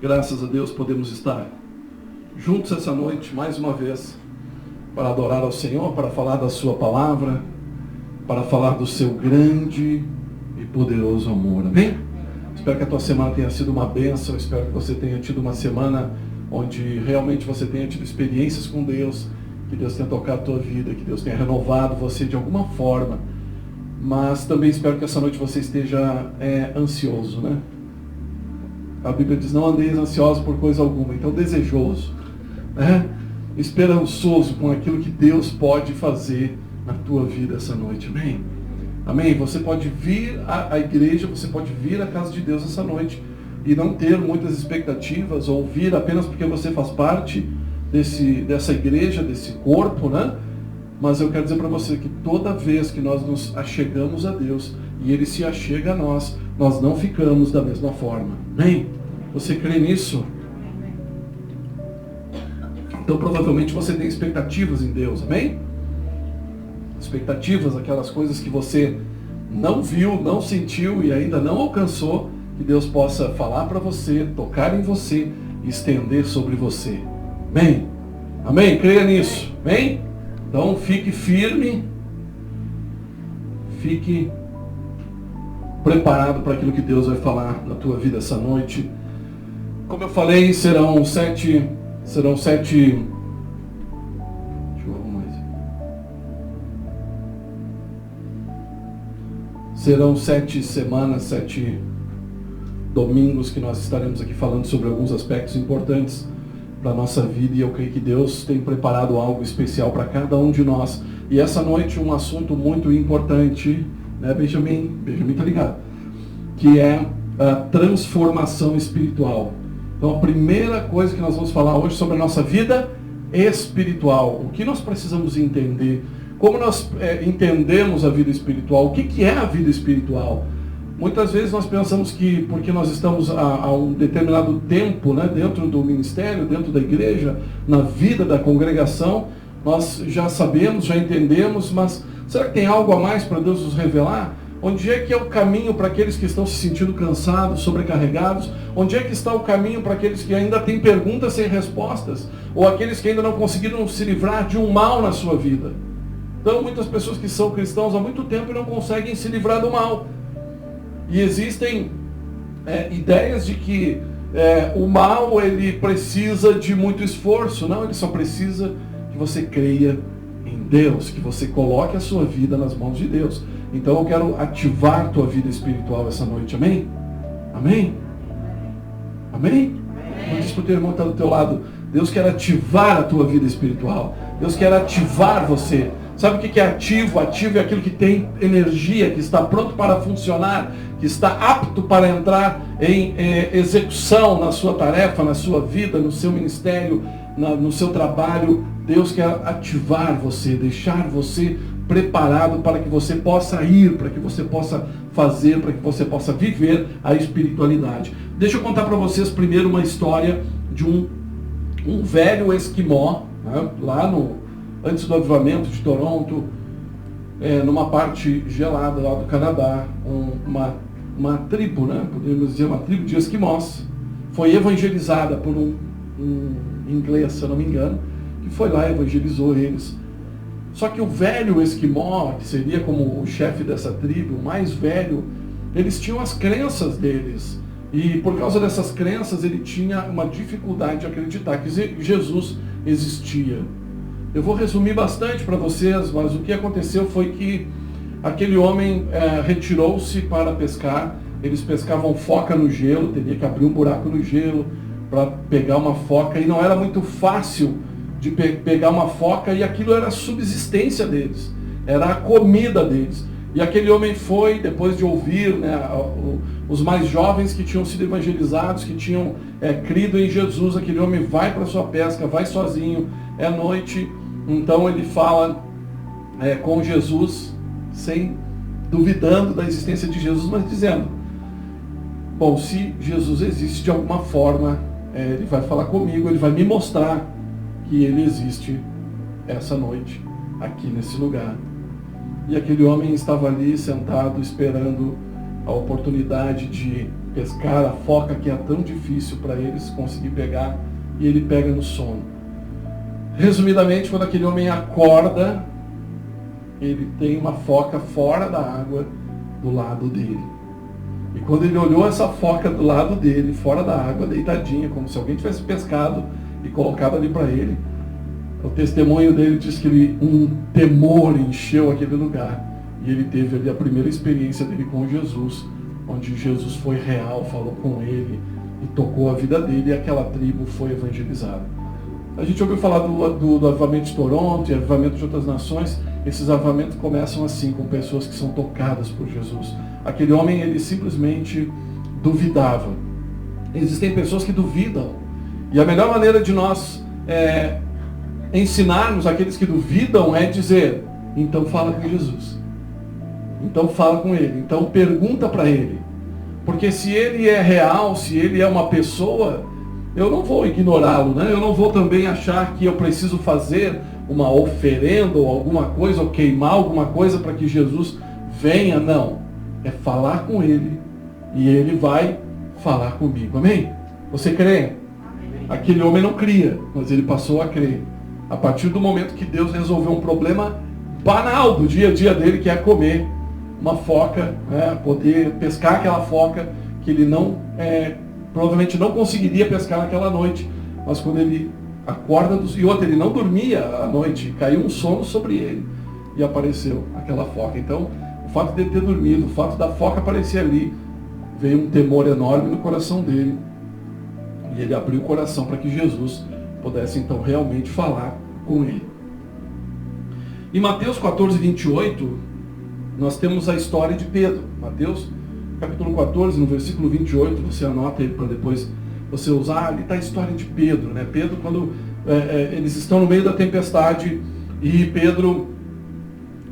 Graças a Deus podemos estar juntos essa noite, mais uma vez, para adorar ao Senhor, para falar da sua palavra, para falar do seu grande e poderoso amor. Amém? Espero que a tua semana tenha sido uma bênção, espero que você tenha tido uma semana onde realmente você tenha tido experiências com Deus, que Deus tenha tocado a tua vida, que Deus tenha renovado você de alguma forma. Mas também espero que essa noite você esteja ansioso, né? A Bíblia diz, não andeis ansiosos por coisa alguma, então desejoso, né? Esperançoso com aquilo que Deus pode fazer na tua vida essa noite, amém? Amém? Você pode vir à igreja, você pode vir à casa de Deus essa noite e não ter muitas expectativas, ou vir apenas porque você faz parte dessa igreja, desse corpo, né? Mas eu quero dizer para você que toda vez que nós nos achegamos a Deus e Ele se achega a nós, nós não ficamos da mesma forma. Amém? Você crê nisso? Então provavelmente você tem expectativas em Deus, amém? Expectativas, aquelas coisas que você não viu, não sentiu e ainda não alcançou, que Deus possa falar para você, tocar em você e estender sobre você. Amém? Amém? Creia nisso. Amém? Então fique firme, fique preparado para aquilo que Deus vai falar na tua vida essa noite. Como eu falei, serão sete. Deixa eu arrumar isso. Serão 7 semanas, 7 domingos que nós estaremos aqui falando sobre alguns aspectos importantes para a nossa vida, e eu creio que Deus tem preparado algo especial para cada um de nós. E essa noite um assunto muito importante, né, Benjamin? Benjamin tá ligado? Que é a transformação espiritual. Então a primeira coisa que nós vamos falar hoje sobre a nossa vida espiritual. O que nós precisamos entender? Como nós entendemos a vida espiritual? O que é a vida espiritual? Muitas vezes nós pensamos que porque nós estamos há um determinado tempo, né, dentro do ministério, dentro da igreja, na vida da congregação, nós já sabemos, já entendemos, mas será que tem algo a mais para Deus nos revelar? Onde é que é o caminho para aqueles que estão se sentindo cansados, sobrecarregados? Onde é que está o caminho para aqueles que ainda têm perguntas sem respostas? Ou aqueles que ainda não conseguiram se livrar de um mal na sua vida? Então muitas pessoas que são cristãos há muito tempo e não conseguem se livrar do mal. E existem ideias de que o mal ele precisa de muito esforço. Não, ele só precisa que você creia em Deus, que você coloque a sua vida nas mãos de Deus. Então eu quero ativar a tua vida espiritual essa noite, amém? Amém? Amém? Amém. Diz para o teu irmão que está do teu lado, Deus quer ativar a tua vida espiritual. Deus quer ativar você. Sabe o que é ativo? Ativo é aquilo que tem energia, que está pronto para funcionar, que está apto para entrar em execução na sua tarefa, na sua vida, no seu ministério, no seu trabalho. Deus quer ativar você, deixar você preparado para que você possa ir, para que você possa fazer, para que você possa viver a espiritualidade. Deixa eu contar para vocês primeiro uma história de um velho esquimó, né, antes do avivamento de Toronto, numa parte gelada lá do Canadá, uma tribo, né, podemos dizer uma tribo de esquimós, foi evangelizada por um inglês, se eu não me engano, que foi lá e evangelizou eles. Só que o velho esquimó, que seria como o chefe dessa tribo, o mais velho, eles tinham as crenças deles. E por causa dessas crenças, ele tinha uma dificuldade de acreditar que Jesus existia. Eu vou resumir bastante para vocês, mas o que aconteceu foi que aquele homem retirou-se para pescar. Eles pescavam foca no gelo, teria que abrir um buraco no gelo para pegar uma foca, e não era muito fácil de pegar uma foca, e aquilo era a subsistência deles, era a comida deles. E aquele homem foi, depois de ouvir, né, os mais jovens que tinham sido evangelizados, que tinham crido em Jesus, aquele homem vai para a sua pesca, vai sozinho, é noite, então ele fala com Jesus, duvidando da existência de Jesus, mas dizendo, bom, se Jesus existe de alguma forma, ele vai falar comigo, ele vai me mostrar que ele existe essa noite, aqui nesse lugar. E aquele homem estava ali sentado, esperando a oportunidade de pescar a foca que é tão difícil para eles conseguir pegar, e ele pega no sono. Resumidamente, quando aquele homem acorda, ele tem uma foca fora da água do lado dele. E quando ele olhou essa foca do lado dele, fora da água, deitadinha, como se alguém tivesse pescado e colocado ali para ele, o testemunho dele diz que um temor encheu aquele lugar. E ele teve ali a primeira experiência dele com Jesus, onde Jesus foi real, falou com ele e tocou a vida dele, e aquela tribo foi evangelizada. A gente ouviu falar do avivamento de Toronto e avivamento de outras nações. Esses avivamentos começam assim, com pessoas que são tocadas por Jesus. Aquele homem, ele simplesmente duvidava. Existem pessoas que duvidam. E a melhor maneira de nós ensinarmos aqueles que duvidam é dizer, então fala com Jesus. Então fala com ele. Então pergunta para ele. Porque se ele é real, se ele é uma pessoa, eu não vou ignorá-lo, né? Eu não vou também achar que eu preciso fazer uma oferenda ou alguma coisa, ou queimar alguma coisa para que Jesus venha. Não. É falar com ele e ele vai falar comigo. Amém? Você crê? Amém. Aquele homem não cria, mas ele passou a crer. A partir do momento que Deus resolveu um problema banal do dia a dia dele, que é comer uma foca, né? Poder pescar aquela foca que ele provavelmente não conseguiria pescar naquela noite. Mas quando ele acorda, e outro, ele não dormia à noite, caiu um sono sobre ele e apareceu aquela foca. Então, o fato de ele ter dormido, o fato da foca aparecer ali, veio um temor enorme no coração dele. E ele abriu o coração para que Jesus pudesse então realmente falar com ele. Em Mateus 14, 28, nós temos a história de Pedro. Mateus capítulo 14, no versículo 28, você anota ele para depois você usar. Ali está a história de Pedro, né? Pedro, quando eles estão no meio da tempestade e Pedro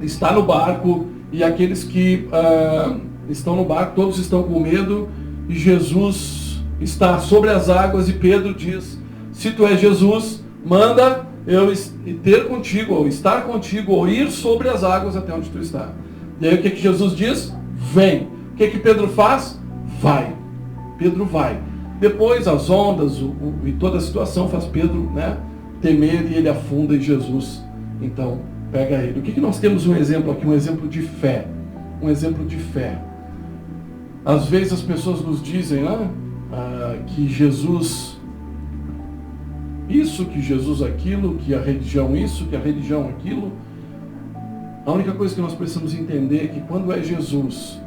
está no barco, e aqueles que estão no barco, todos estão com medo, e Jesus está sobre as águas, e Pedro diz, se tu és Jesus, manda eu ter contigo, ou estar contigo, ou ir sobre as águas até onde tu está. E aí o que Jesus diz? Vem. O que Pedro faz? Vai. Pedro vai. Depois as ondas e toda a situação faz Pedro, né, temer, e ele afunda, e Jesus então pega ele. O que nós temos um exemplo aqui? Um exemplo de fé. Um exemplo de fé. Às vezes as pessoas nos dizem, né, que Jesus isso, que Jesus aquilo, que a religião isso, que a religião aquilo. A única coisa que nós precisamos entender é que quando é Jesus,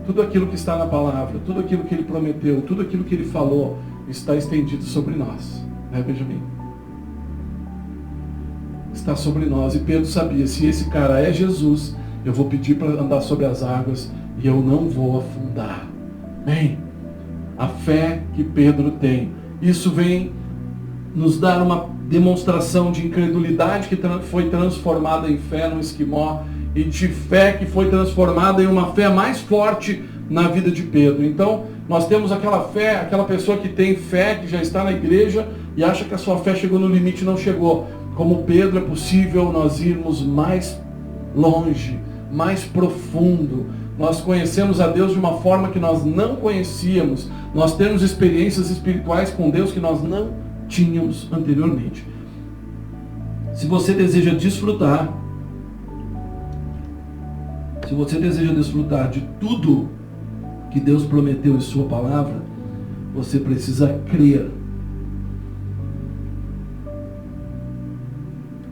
tudo aquilo que está na palavra, tudo aquilo que ele prometeu, tudo aquilo que ele falou, está estendido sobre nós. Né, Benjamin? Está sobre nós. E Pedro sabia, se esse cara é Jesus, eu vou pedir para andar sobre as águas e eu não vou afundar. Amém? A fé que Pedro tem. Isso vem nos dar uma demonstração de incredulidade que foi transformada em fé no esquimó, e de fé que foi transformada em uma fé mais forte na vida de Pedro. Então, nós temos aquela fé, aquela pessoa que tem fé, que já está na igreja e acha que a sua fé chegou no limite e não chegou. Como Pedro, é possível nós irmos mais longe, mais profundo. Nós conhecemos a Deus de uma forma que nós não conhecíamos. Nós temos experiências espirituais com Deus que nós não tínhamos anteriormente. Se você deseja desfrutar de tudo que Deus prometeu em sua palavra, você precisa crer.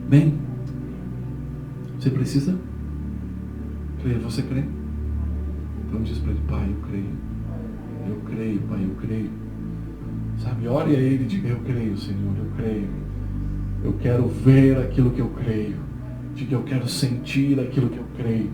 Bem, você precisa crer. Você crê? Então diz para ele, Pai, eu creio. Eu creio, Pai, eu creio. Sabe, ore a ele e diga, eu creio, Senhor, eu creio. Eu quero ver aquilo que eu creio. Diga, eu quero sentir aquilo que eu creio.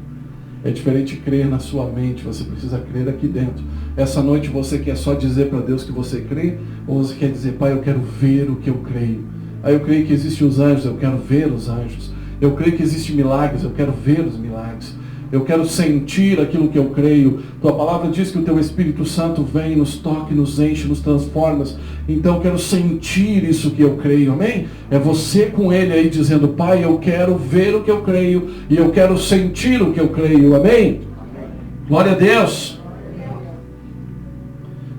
É diferente crer na sua mente, você precisa crer aqui dentro. Essa noite você quer só dizer para Deus que você crê, ou você quer dizer, Pai, eu quero ver o que eu creio. Aí eu creio que existem os anjos, eu quero ver os anjos. Eu creio que existem milagres, eu quero ver os milagres. Eu quero sentir aquilo que eu creio. Tua palavra diz que o Teu Espírito Santo vem, nos toca, nos enche, nos transforma. Então eu quero sentir isso que eu creio, amém? É você com Ele aí dizendo, Pai, eu quero ver o que eu creio e eu quero sentir o que eu creio, amém? Glória a Deus.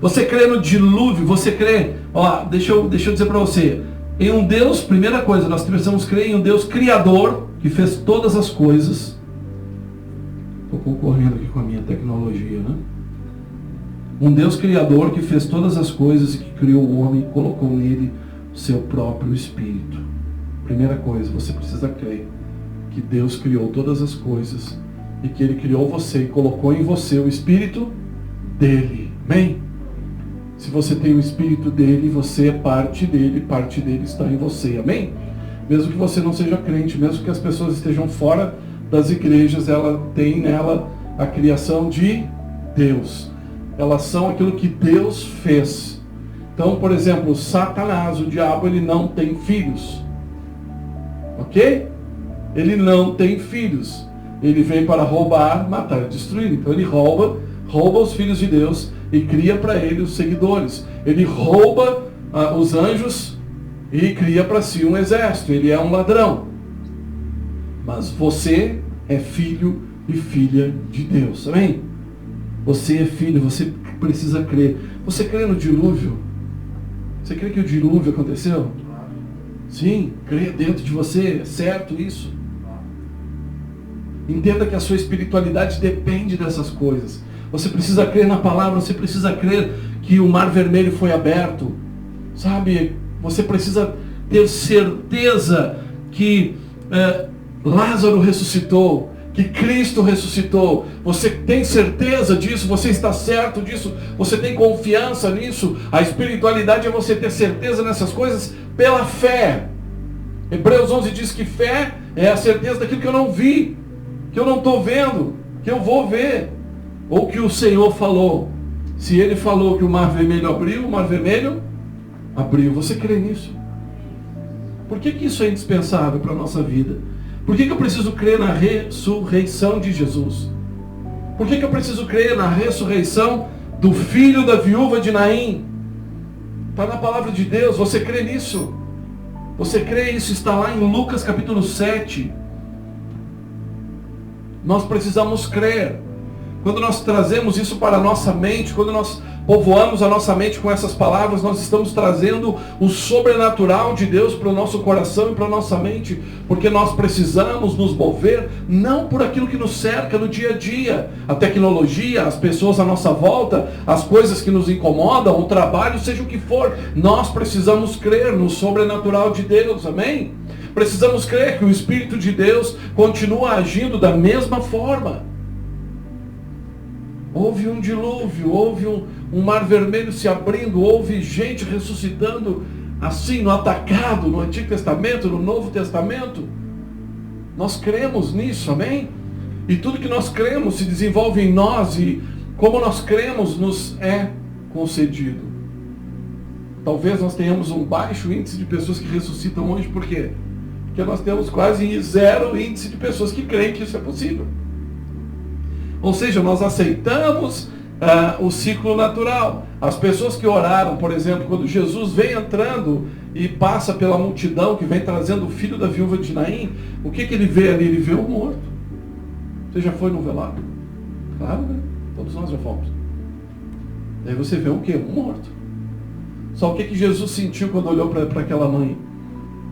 Você crê no dilúvio, você crê... Ó, deixa eu dizer para você. Em um Deus, primeira coisa, nós precisamos crer em um Deus criador, que fez todas as coisas. Estou concorrendo aqui com a minha tecnologia, né? Um Deus criador que fez todas as coisas e que criou o homem e colocou nele o seu próprio espírito. Primeira coisa, você precisa crer que Deus criou todas as coisas e que Ele criou você e colocou em você o espírito dele. Amém? Se você tem o espírito dele, você é parte dele está em você. Amém? Mesmo que você não seja crente, mesmo que as pessoas estejam fora das igrejas, ela tem nela a criação de Deus. Elas são aquilo que Deus fez. Então, por exemplo, Satanás, o diabo, ele não tem filhos. Ok? Ele não tem filhos. Ele vem para roubar, matar e destruir. Então ele rouba os filhos de Deus e cria para ele os seguidores. Ele rouba os anjos e cria para si um exército. Ele é um ladrão. Mas você é filho e filha de Deus. Amém? Você é filho, você precisa crer. Você crê no dilúvio? Você crê que o dilúvio aconteceu? Sim, crê dentro de você, é certo isso. Entenda que a sua espiritualidade depende dessas coisas. Você precisa crer na palavra, você precisa crer que o mar vermelho foi aberto. Sabe, você precisa ter certeza que Lázaro ressuscitou, que Cristo ressuscitou. Você tem certeza disso, você está certo disso, você tem confiança nisso. A espiritualidade é você ter certeza nessas coisas pela fé. Hebreus 11 diz que fé é a certeza daquilo que eu não vi, que eu não estou vendo, que eu vou ver, ou que o Senhor falou. Se Ele falou que o mar vermelho abriu, o mar vermelho abriu. Você crê nisso? Por que isso é indispensável para a nossa vida? Por que eu preciso crer na ressurreição de Jesus? Por que eu preciso crer na ressurreição do filho da viúva de Naim? Está na palavra de Deus, você crê nisso? Você crê isso? Está lá em Lucas capítulo 7. Nós precisamos crer. Quando nós trazemos isso para a nossa mente, quando nós povoamos a nossa mente com essas palavras, nós estamos trazendo o sobrenatural de Deus para o nosso coração e para a nossa mente, porque nós precisamos nos mover não por aquilo que nos cerca no dia a dia, a tecnologia, as pessoas à nossa volta, as coisas que nos incomodam, o trabalho, seja o que for. Nós precisamos crer no sobrenatural de Deus, amém? Precisamos crer que o Espírito de Deus continua agindo da mesma forma. Houve um dilúvio, houve um mar vermelho se abrindo, houve gente ressuscitando assim no atacado, no Antigo Testamento, no Novo Testamento. Nós cremos nisso, amém? E tudo que nós cremos se desenvolve em nós, e como nós cremos nos é concedido. Talvez nós tenhamos um baixo índice de pessoas que ressuscitam hoje, por quê? Porque nós temos quase zero índice de pessoas que creem que isso é possível. Ou seja, nós aceitamos o ciclo natural. As pessoas que oraram, por exemplo, quando Jesus vem entrando e passa pela multidão que vem trazendo o filho da viúva de Naim, o que ele vê ali? Ele vê um morto. Você já foi no velório? Claro, né? Todos nós já fomos. Daí você vê o quê? Um morto. Só o que Jesus sentiu quando olhou para aquela mãe?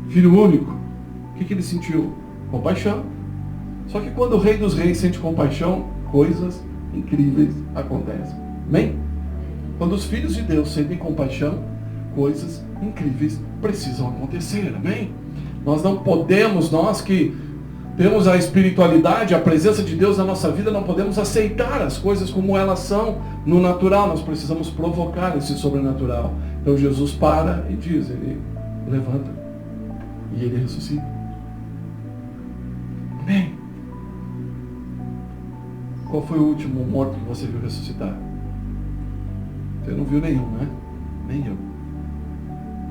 Filho único. O que ele sentiu? Compaixão. Só que quando o Rei dos Reis sente compaixão, coisas incríveis acontecem. Amém? Quando os filhos de Deus sentem compaixão, coisas incríveis precisam acontecer. Amém? Nós não podemos, nós que temos a espiritualidade, a presença de Deus na nossa vida, não podemos aceitar as coisas como elas são no natural. Nós precisamos provocar esse sobrenatural. Então Jesus para e diz, ele levanta e ele ressuscita. Amém? Qual foi o último morto que você viu ressuscitar? Você não viu nenhum, né? Nem eu.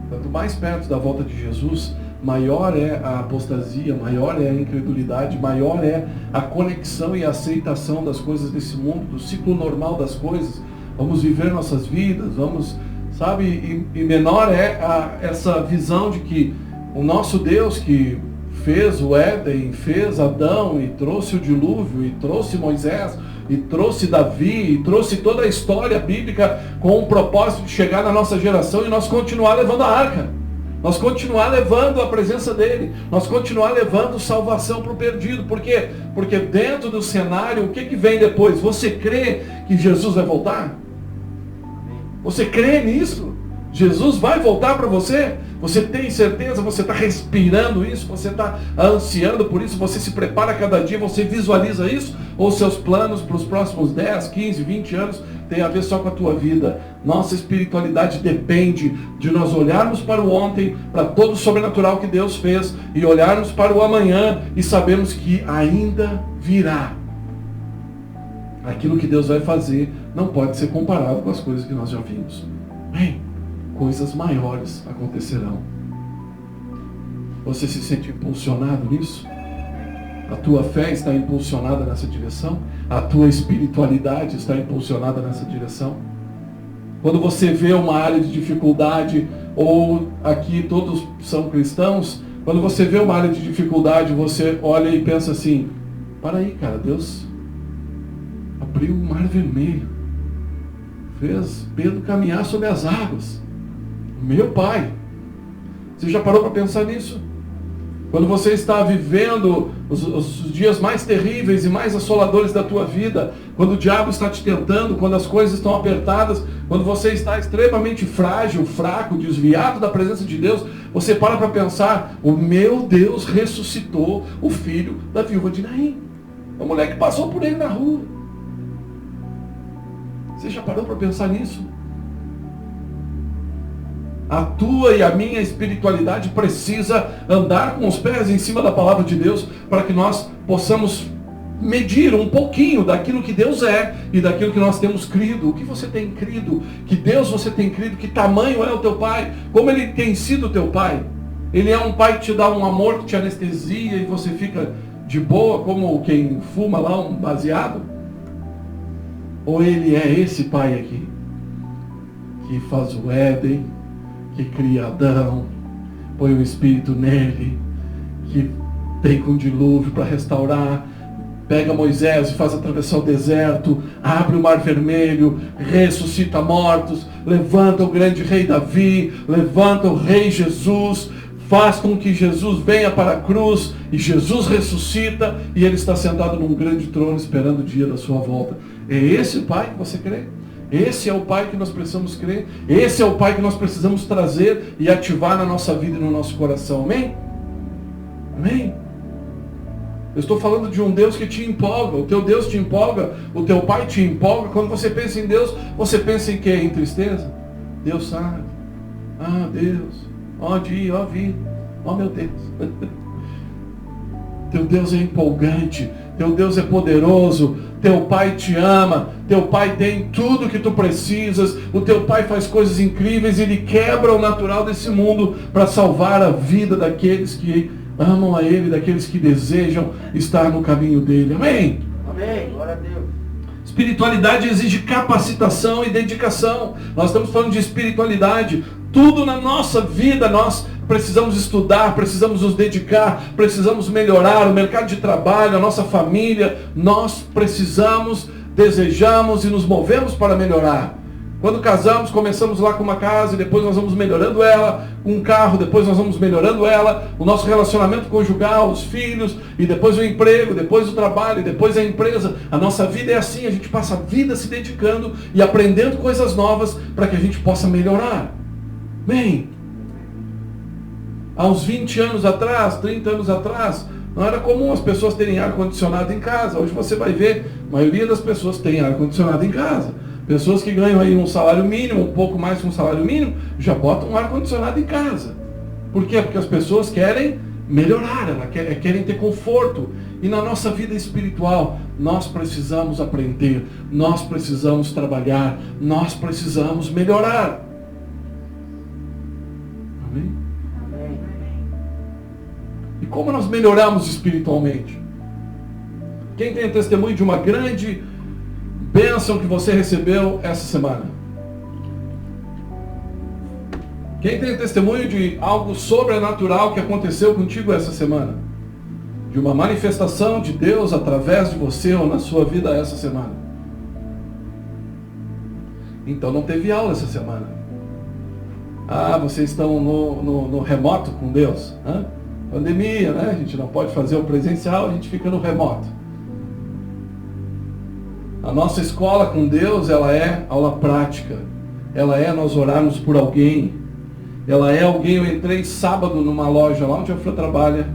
Quanto mais perto da volta de Jesus, maior é a apostasia, maior é a incredulidade, maior é a conexão e a aceitação das coisas desse mundo, do ciclo normal das coisas. Vamos viver nossas vidas, vamos, sabe? E menor é essa visão de que o nosso Deus que fez o Éden, fez Adão e trouxe o dilúvio e trouxe Moisés, e trouxe Davi, e trouxe toda a história bíblica com o propósito de chegar na nossa geração e nós continuar levando a arca. Nós continuar levando a presença dele. Nós continuar levando salvação para o perdido. Por quê? Porque dentro do cenário, o que vem depois? Você crê que Jesus vai voltar? Você crê nisso? Jesus vai voltar para você? Você tem certeza? Você está respirando isso? Você está ansiando por isso? Você se prepara cada dia? Você visualiza isso? Ou seus planos para os próximos 10, 15, 20 anos tem a ver só com a tua vida? Nossa espiritualidade depende de nós olharmos para o ontem, para todo o sobrenatural que Deus fez, e olharmos para o amanhã e sabemos que ainda virá. Aquilo que Deus vai fazer não pode ser comparado com as coisas que nós já vimos. Bem, coisas maiores acontecerão. Você se sente impulsionado nisso? A tua fé está impulsionada nessa direção? A tua espiritualidade está impulsionada nessa direção? Quando você vê uma área de dificuldade, ou aqui todos são cristãos, quando você vê uma área de dificuldade, você olha e pensa assim, para aí, cara, Deus abriu o mar vermelho, fez Pedro caminhar sobre as águas. Meu Pai, você já parou para pensar nisso? Quando você está vivendo os dias mais terríveis e mais assoladores da tua vida, quando o diabo está te tentando, quando as coisas estão apertadas, quando você está extremamente frágil, fraco, desviado da presença de Deus, você para pensar, o meu Deus ressuscitou o filho da viúva de Naim. A mulher que passou por ele na rua. Você já parou para pensar nisso? A tua e a minha espiritualidade precisa andar com os pés em cima da palavra de Deus para que nós possamos medir um pouquinho daquilo que Deus é e daquilo que nós temos crido. O que você tem crido? Que Deus você tem crido? Que tamanho é o teu Pai? Como Ele tem sido o teu Pai? Ele é um Pai que te dá um amor, que te anestesia e você fica de boa como quem fuma lá um baseado? Ou Ele é esse Pai aqui, que faz o Éden, que cria Adão, põe o Espírito nele, que tem com dilúvio para restaurar, pega Moisés e faz atravessar o deserto, abre o mar vermelho, ressuscita mortos, levanta o grande rei Davi, levanta o rei Jesus, faz com que Jesus venha para a cruz, e Jesus ressuscita, e ele está sentado num grande trono esperando o dia da sua volta. É esse Pai que você crê? Esse é o Pai que nós precisamos crer. Esse é o Pai que nós precisamos trazer e ativar na nossa vida e no nosso coração. Amém? Amém? Eu estou falando de um Deus que te empolga. O teu Deus te empolga. O teu Pai te empolga. Quando você pensa em Deus, você pensa em quê? Em tristeza? Deus sabe. Ah, Deus. Ó dia, ó vida. Ó meu Deus. Teu Deus é empolgante. Teu Deus é poderoso. Teu Pai te ama. Teu Pai tem tudo que tu precisas. O teu Pai faz coisas incríveis. Ele quebra o natural desse mundo para salvar a vida daqueles que amam a Ele, daqueles que desejam estar no caminho dele. Amém? Amém. Glória a Deus. Espiritualidade exige capacitação e dedicação. Nós estamos falando de espiritualidade. Tudo na nossa vida nós precisamos estudar, precisamos nos dedicar, precisamos melhorar o mercado de trabalho, a nossa família. Nós precisamos, desejamos e nos movemos para melhorar. Quando casamos, começamos lá com uma casa e depois nós vamos melhorando ela, um carro, depois nós vamos melhorando ela, o nosso relacionamento conjugal, os filhos, e depois o emprego, depois o trabalho, depois a empresa. A nossa vida é assim, a gente passa a vida se dedicando e aprendendo coisas novas para que a gente possa melhorar. Bem, há uns 20 anos atrás, 30 anos atrás, não era comum as pessoas terem ar-condicionado em casa. Hoje você vai ver, a maioria das pessoas tem ar-condicionado em casa. Pessoas que ganham aí um salário mínimo, um pouco mais que um salário mínimo, já botam um ar-condicionado em casa. Por quê? Porque as pessoas querem melhorar, elas querem ter conforto. E na nossa vida espiritual, nós precisamos aprender, nós precisamos trabalhar, nós precisamos melhorar. Amém? Amém. E como nós melhoramos espiritualmente? Quem tem testemunho de uma grande bênção que você recebeu essa semana? Quem tem testemunho de algo sobrenatural que aconteceu contigo essa semana? de uma manifestação de Deus através de você ou na sua vida essa semana? Então não teve aula essa semana. Vocês estão no remoto com Deus. Pandemia, né? A gente não pode fazer o presencial, a gente fica no remoto. A nossa escola com Deus, ela é aula prática. Ela é nós orarmos por alguém. Ela é alguém, eu entrei sábado numa loja lá onde a Fran trabalha,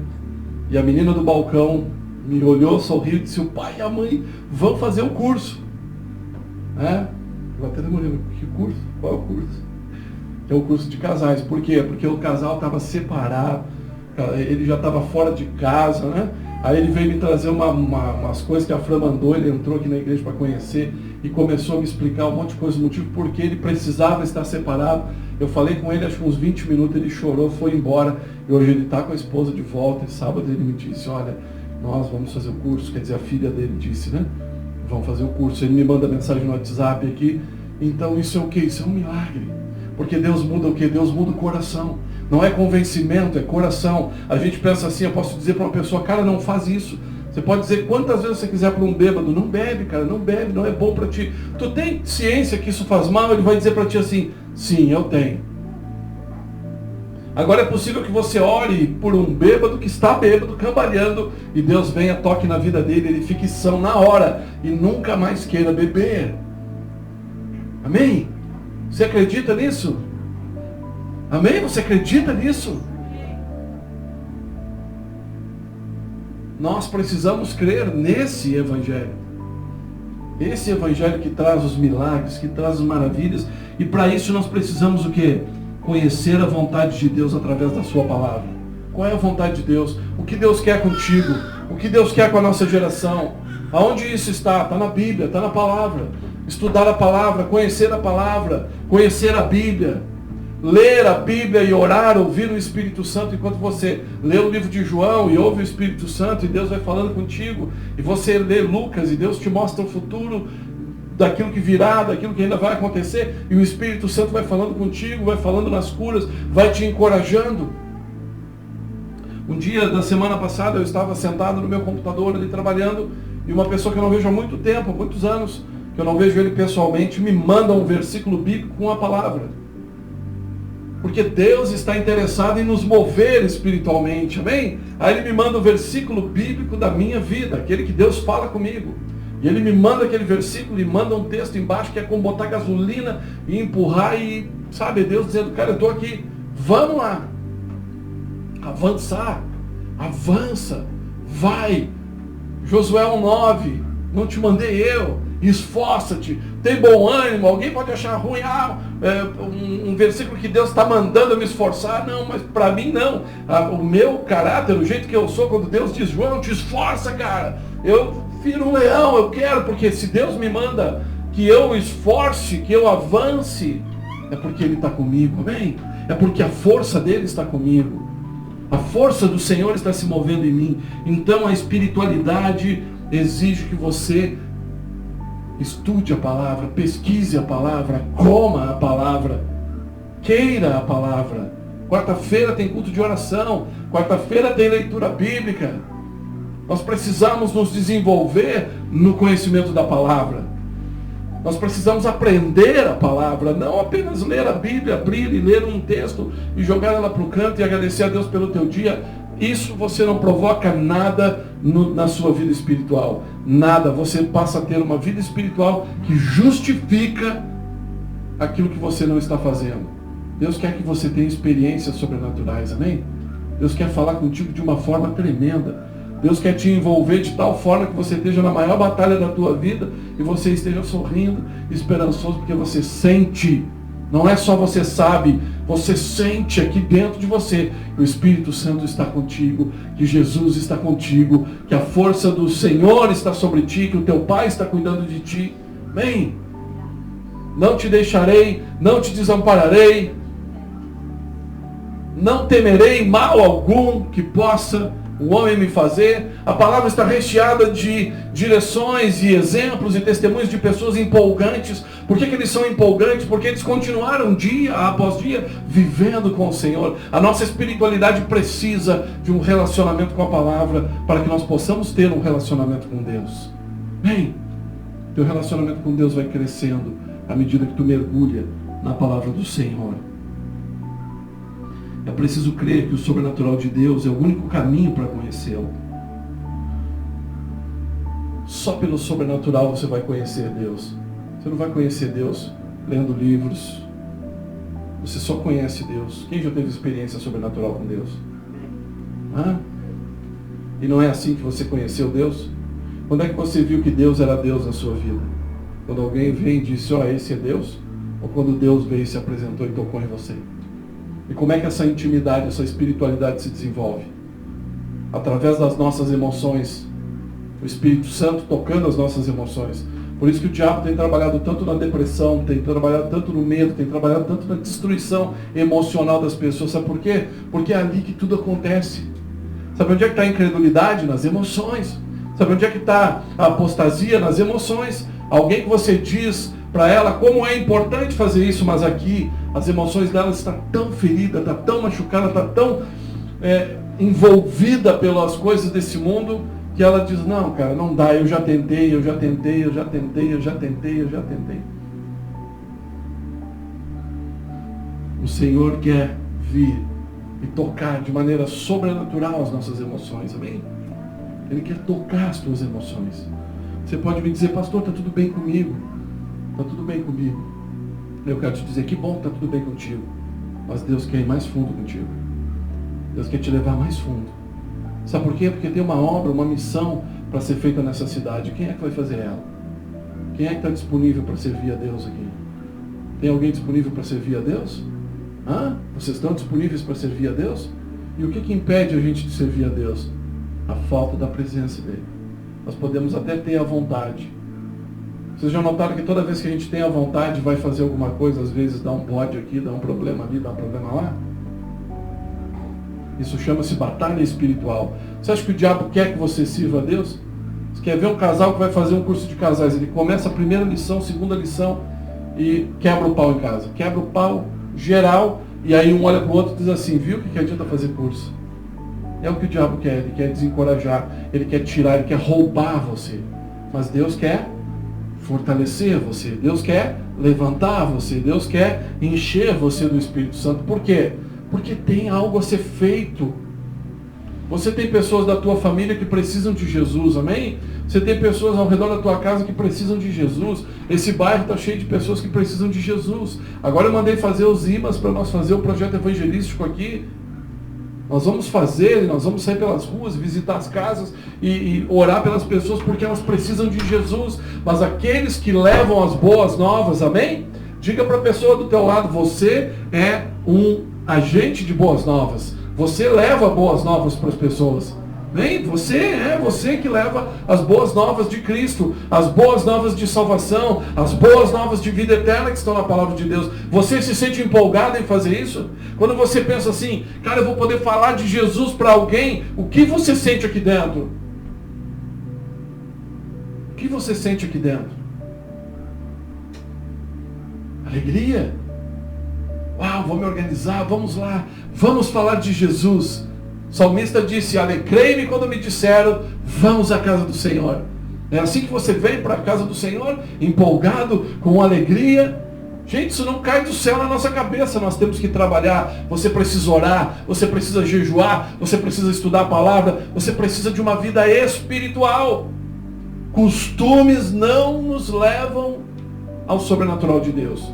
e a menina do balcão me olhou, sorriu e disse: o pai e a mãe vão fazer o curso. Eu até demorei, que curso? Qual é o curso? É o curso de casais. Por quê? Porque o casal estava separado, ele já estava fora de casa, né? Aí ele veio me trazer umas coisas que a Fran mandou, ele entrou aqui na igreja para conhecer e começou a me explicar um monte de coisa, o motivo por que ele precisava estar separado. Eu falei com ele, acho que uns 20 minutos, ele chorou, foi embora, e hoje ele está com a esposa de volta, e sábado ele me disse: olha, nós vamos fazer o curso, quer dizer, a filha dele disse, né? Vamos fazer o curso. Ele me manda mensagem no WhatsApp aqui. Então isso é o quê? Isso é um milagre. Porque Deus muda o quê? Deus muda o coração. Não é convencimento, é coração. A gente pensa assim, eu posso dizer para uma pessoa: cara, não faz isso. Você pode dizer quantas vezes você quiser para um bêbado: não bebe, cara, não bebe, não é bom para ti. Tu tem ciência que isso faz mal? Ele vai dizer para ti assim: sim, eu tenho. Agora é possível que você ore por um bêbado que está bêbado, cambaleando, e Deus venha, toque na vida dele, ele fique são na hora e nunca mais queira beber. Amém? Você acredita nisso? Amém? Você acredita nisso? Nós precisamos crer nesse evangelho. Esse evangelho que traz os milagres, que traz as maravilhas. E para isso nós precisamos o quê? Conhecer a vontade de Deus através da sua palavra. Qual é a vontade de Deus? O que Deus quer contigo? O que Deus quer com a nossa geração? Aonde isso está? Está na Bíblia, está na palavra. Estudar a palavra, conhecer a Bíblia, ler a Bíblia e orar, ouvir o Espírito Santo. Enquanto você lê o livro de João e ouve o Espírito Santo, e Deus vai falando contigo, e você lê Lucas e Deus te mostra o futuro daquilo que virá, daquilo que ainda vai acontecer, e o Espírito Santo vai falando contigo, vai falando nas curas, vai te encorajando. Um dia da semana passada eu estava sentado no meu computador ali trabalhando, e uma pessoa que eu não vejo há muito tempo, há muitos anos, que eu não vejo ele pessoalmente, me manda um versículo bíblico com a palavra. Porque Deus está interessado em nos mover espiritualmente, amém? Aí ele me manda o versículo bíblico da minha vida, aquele que Deus fala comigo. E ele me manda aquele versículo e manda um texto embaixo que é como botar gasolina e empurrar e, sabe, Deus dizendo: cara, eu estou aqui, vamos lá. Avançar, avança, vai. Josué 1:9, não te mandei eu. Esforça-te, tem bom ânimo. Alguém pode achar ruim, um versículo que Deus está mandando eu me esforçar. Não, mas para mim não. O meu caráter, o jeito que eu sou, quando Deus diz: João, te esforça, cara. Eu viro um leão, eu quero, porque se Deus me manda que eu esforce, que eu avance, é porque Ele está comigo, amém? É porque a força dele está comigo. A força do Senhor está se movendo em mim. Então a espiritualidade exige que você estude a palavra, pesquise a palavra, coma a palavra, queira a palavra. Quarta-feira tem culto de oração, quarta-feira tem leitura bíblica. Nós precisamos nos desenvolver no conhecimento da palavra. Nós precisamos aprender a palavra, não apenas ler a Bíblia, abrir e ler um texto e jogar ela para o canto e agradecer a Deus pelo teu dia. Isso você não provoca nada na sua vida espiritual. Nada. Você passa a ter uma vida espiritual que justifica aquilo que você não está fazendo. Deus quer que você tenha experiências sobrenaturais, amém? Deus quer falar contigo de uma forma tremenda. Deus quer te envolver de tal forma que você esteja na maior batalha da tua vida e você esteja sorrindo, esperançoso, porque você sente. Não é só você sabe, você sente aqui dentro de você que o Espírito Santo está contigo, que Jesus está contigo, que a força do Senhor está sobre ti, que o teu Pai está cuidando de ti. Amém? Não te deixarei, não te desampararei, não temerei mal algum que possa o homem me fazer. A palavra está recheada de direções e exemplos e testemunhos de pessoas empolgantes. Por que eles são empolgantes? Porque eles continuaram dia após dia vivendo com o Senhor. A nossa espiritualidade precisa de um relacionamento com a palavra para que nós possamos ter um relacionamento com Deus. Bem, teu relacionamento com Deus vai crescendo à medida que tu mergulha na palavra do Senhor. É preciso crer que o sobrenatural de Deus é o único caminho para conhecê-lo. Só pelo sobrenatural você vai conhecer Deus. Você não vai conhecer Deus lendo livros. Você só conhece Deus. Quem já teve experiência sobrenatural com Deus? E não é assim que você conheceu Deus? Quando é que você viu que Deus era Deus na sua vida? Quando alguém veio e disse, esse é Deus? Ou quando Deus veio e se apresentou e tocou em você? E como é que essa intimidade, essa espiritualidade se desenvolve? Através das nossas emoções. O Espírito Santo tocando as nossas emoções. Por isso que o diabo tem trabalhado tanto na depressão, tem trabalhado tanto no medo, tem trabalhado tanto na destruição emocional das pessoas. Sabe por quê? Porque é ali que tudo acontece. Sabe onde é que está a incredulidade? Nas emoções. Sabe onde é que está a apostasia? Nas emoções. Alguém que você diz para ela como é importante fazer isso, mas aqui as emoções dela estão tão feridas, está tão machucada, está tão envolvida pelas coisas desse mundo, que ela diz, não, cara, não dá, eu já tentei. O Senhor quer vir e tocar de maneira sobrenatural as nossas emoções, amém? Ele quer tocar as tuas emoções. Você pode me dizer, pastor, está tudo bem comigo. Está tudo bem comigo. Eu quero te dizer, que bom que está tudo bem contigo. Mas Deus quer ir mais fundo contigo. Deus quer te levar mais fundo. Sabe por quê? Porque tem uma obra, uma missão para ser feita nessa cidade. Quem é que vai fazer ela? Quem é que está disponível para servir a Deus aqui? Tem alguém disponível para servir a Deus? Vocês estão disponíveis para servir a Deus? E o que impede a gente de servir a Deus? A falta da presença dele. Nós podemos até ter a vontade. Vocês já notaram que toda vez que a gente tem a vontade, vai fazer alguma coisa, às vezes dá um bode aqui, dá um problema ali, dá um problema lá? Isso chama-se batalha espiritual. Você acha que o diabo quer que você sirva a Deus? Você quer ver um casal que vai fazer um curso de casais, ele começa a primeira lição, segunda lição e quebra o pau em casa. Quebra o pau geral e aí um olha para o outro e diz assim, viu que adianta fazer curso? É o que o diabo quer, ele quer desencorajar, ele quer tirar, ele quer roubar você. Mas Deus quer fortalecer você, Deus quer levantar você, Deus quer encher você do Espírito Santo. Por quê? Porque tem algo a ser feito. Você tem pessoas da tua família que precisam de Jesus, amém? Você tem pessoas ao redor da tua casa que precisam de Jesus. Esse bairro está cheio de pessoas que precisam de Jesus. Agora eu mandei fazer os imãs para nós fazer o projeto evangelístico aqui. Nós vamos fazer, nós vamos sair pelas ruas, visitar as casas e orar pelas pessoas porque elas precisam de Jesus. Mas aqueles que levam as boas novas, amém? Diga para a pessoa do teu lado, você é um agente de boas novas. Você leva boas novas para as pessoas. Bem, você que leva as boas novas de Cristo, as boas novas de salvação, as boas novas de vida eterna que estão na palavra de Deus. Você se sente empolgado em fazer isso? Quando você pensa assim, cara, eu vou poder falar de Jesus para alguém, o que você sente aqui dentro? O que você sente aqui dentro? Alegria? Uau, vou me organizar, vamos lá, vamos falar de Jesus. O salmista disse, alegrei-me quando me disseram, vamos à casa do Senhor. É assim que você vem para a casa do Senhor, empolgado, com alegria. Gente, isso não cai do céu na nossa cabeça, nós temos que trabalhar. Você precisa orar, você precisa jejuar, você precisa estudar a palavra, você precisa de uma vida espiritual. Costumes não nos levam ao sobrenatural de Deus.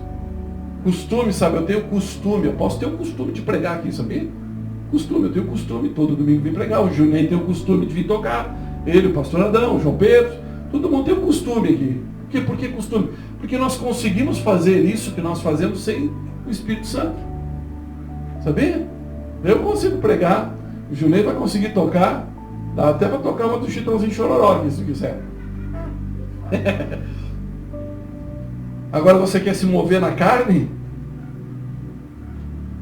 Costume, sabe, eu tenho costume, eu posso ter o costume de pregar aqui, sabia? Costume, eu tenho costume, todo domingo vim pregar, o Juninho tem o costume de vir tocar, ele, o pastor Adão, o João Pedro, todo mundo tem o costume aqui. Por que costume? Porque nós conseguimos fazer isso que nós fazemos sem o Espírito Santo. Sabia? Eu consigo pregar, o Juninho vai conseguir tocar, dá até para tocar uma do Chitãozinho Chororó aqui, se quiser. Agora você quer se mover na carne?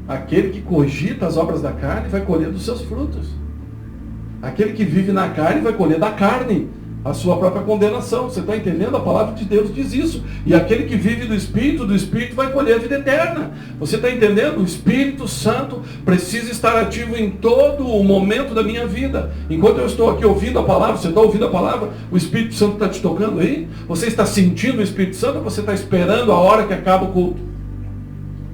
Aquele que cogita as obras da carne vai colher dos seus frutos. Aquele que vive na carne vai colher da carne a sua própria condenação. Você está entendendo? A palavra de Deus diz isso. E aquele que vive do Espírito vai colher a vida eterna. Você está entendendo? O Espírito Santo precisa estar ativo em todo o momento da minha vida. Enquanto eu estou aqui ouvindo a palavra, você está ouvindo a palavra, o Espírito Santo está te tocando aí? Você está sentindo o Espírito Santo ou você está esperando a hora que acaba o culto?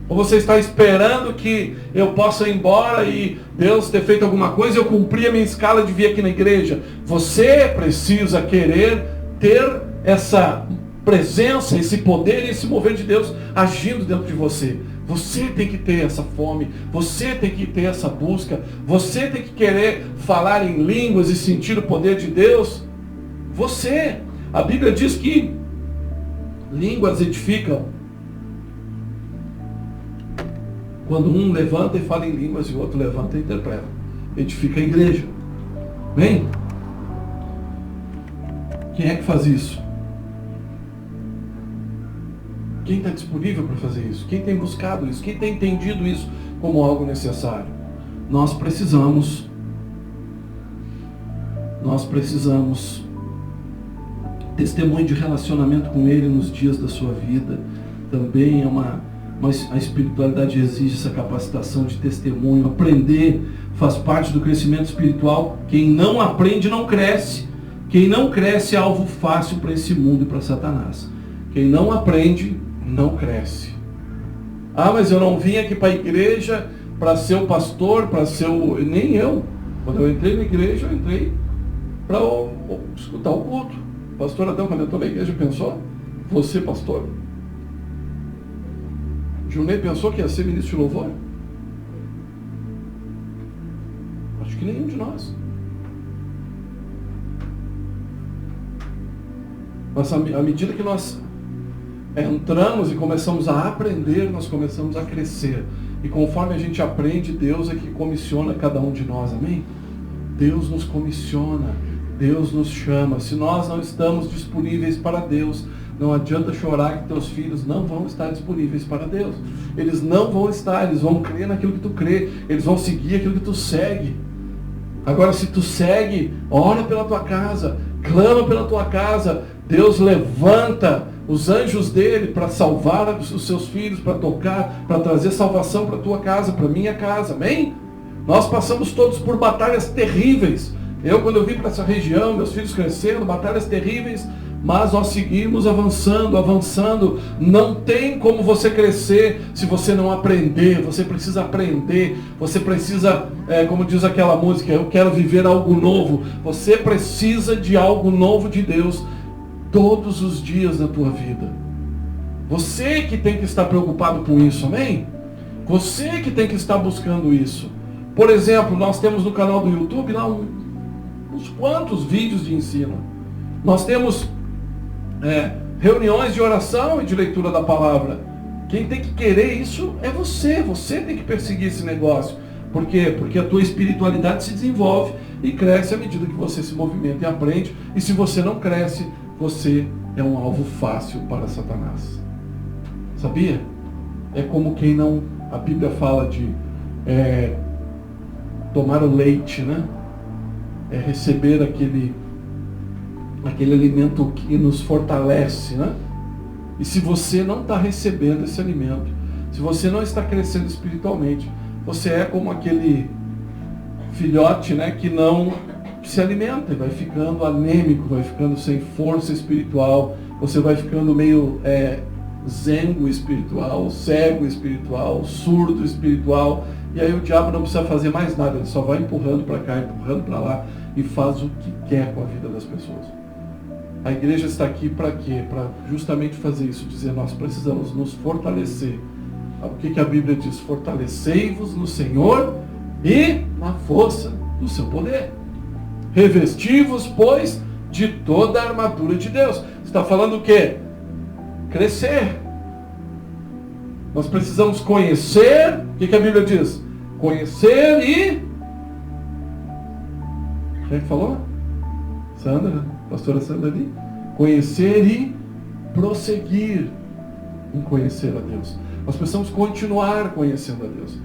Ou você está esperando que eu possa ir embora e Deus ter feito alguma coisa e eu cumprir a minha escala de vir aqui na igreja? Você precisa querer ter essa presença, esse poder e esse mover de Deus agindo dentro de você. Você tem que ter essa fome, você tem que ter essa busca, você tem que querer falar em línguas e sentir o poder de Deus. Você. A Bíblia diz que línguas edificam. Quando um levanta e fala em línguas e o outro levanta e interpreta. Edifica a igreja. Bem? Quem é que faz isso? Quem está disponível para fazer isso? Quem tem buscado isso? Quem tem entendido isso como algo necessário? Nós precisamos testemunho de relacionamento com Ele nos dias da sua vida. Também mas a espiritualidade exige essa capacitação de testemunho. Aprender faz parte do crescimento espiritual. Quem não aprende não cresce. Quem não cresce é alvo fácil para esse mundo e para Satanás. Quem não aprende não cresce. Ah, mas eu não vim aqui para a igreja para ser o pastor, para ser o... Nem eu. Quando eu entrei na igreja, eu entrei para escutar o culto. O pastor Adão, quando entrou na igreja, pensou: você, pastor? Junei pensou que ia ser ministro de louvor? Acho que nenhum de nós. Mas à medida que nós entramos e começamos a aprender, nós começamos a crescer. E conforme a gente aprende, Deus é que comissiona cada um de nós, amém? Deus nos comissiona, Deus nos chama. Se nós não estamos disponíveis para Deus, não adianta chorar que teus filhos não vão estar disponíveis para Deus. Eles não vão estar, eles vão crer naquilo que tu crê, eles vão seguir aquilo que tu segue. Agora, se tu segue, ora pela tua casa, clama pela tua casa, Deus levanta os anjos dele para salvar os seus filhos, para tocar, para trazer salvação para a tua casa, para a minha casa, amém? Nós passamos todos por batalhas terríveis. Quando eu vim para essa região, meus filhos cresceram, batalhas terríveis, mas nós seguimos avançando. Não tem como você crescer se você não aprender. Você precisa aprender. Você precisa, como diz aquela música, eu quero viver algo novo. Você precisa de algo novo de Deus todos os dias da tua vida. Você que tem que estar preocupado com isso, amém? Você que tem que estar buscando isso. Por exemplo, nós temos no canal do YouTube lá uns quantos vídeos de ensino. Nós temos reuniões de oração e de leitura da palavra. Quem tem que querer isso é você. Você tem que perseguir esse negócio. Por quê? Porque a tua espiritualidade se desenvolve e cresce à medida que você se movimenta e aprende. E se você não cresce, você é um alvo fácil para Satanás. Sabia? É como quem não... A Bíblia fala de tomar o leite, né? É receber aquele alimento que nos fortalece, né? E se você não está recebendo esse alimento, se você não está crescendo espiritualmente, você é como aquele filhote, né, que não se alimenta e vai ficando anêmico, vai ficando sem força espiritual, você vai ficando meio zengo espiritual, cego espiritual, surdo espiritual, e aí o diabo não precisa fazer mais nada, ele só vai empurrando para cá, empurrando para lá e faz o que quer com a vida das pessoas. A igreja está aqui para quê? Para justamente fazer isso, dizer, nós precisamos nos fortalecer. O que a Bíblia diz? Fortalecei-vos no Senhor e na força do seu poder. Revesti-vos, pois, de toda a armadura de Deus. Você está falando o quê? Crescer. Nós precisamos conhecer. O que a Bíblia diz? Conhecer e... Quem é que falou? Sandra, pastora Sandra ali. Conhecer e prosseguir em conhecer a Deus. Nós precisamos continuar conhecendo a Deus.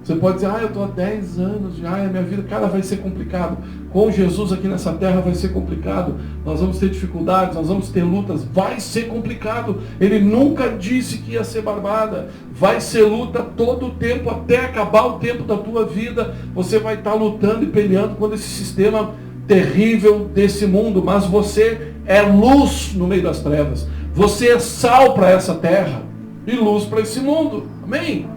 Você pode dizer, eu estou há 10 anos, a minha vida, cara, vai ser complicado. Com Jesus aqui nessa terra vai ser complicado. Nós vamos ter dificuldades, nós vamos ter lutas. Vai ser complicado. Ele nunca disse que ia ser barbada. Vai ser luta todo o tempo, até acabar o tempo da tua vida. Você vai estar lutando e peleando contra esse sistema terrível desse mundo. Mas você é luz no meio das trevas. Você é sal para essa terra e luz para esse mundo. Amém?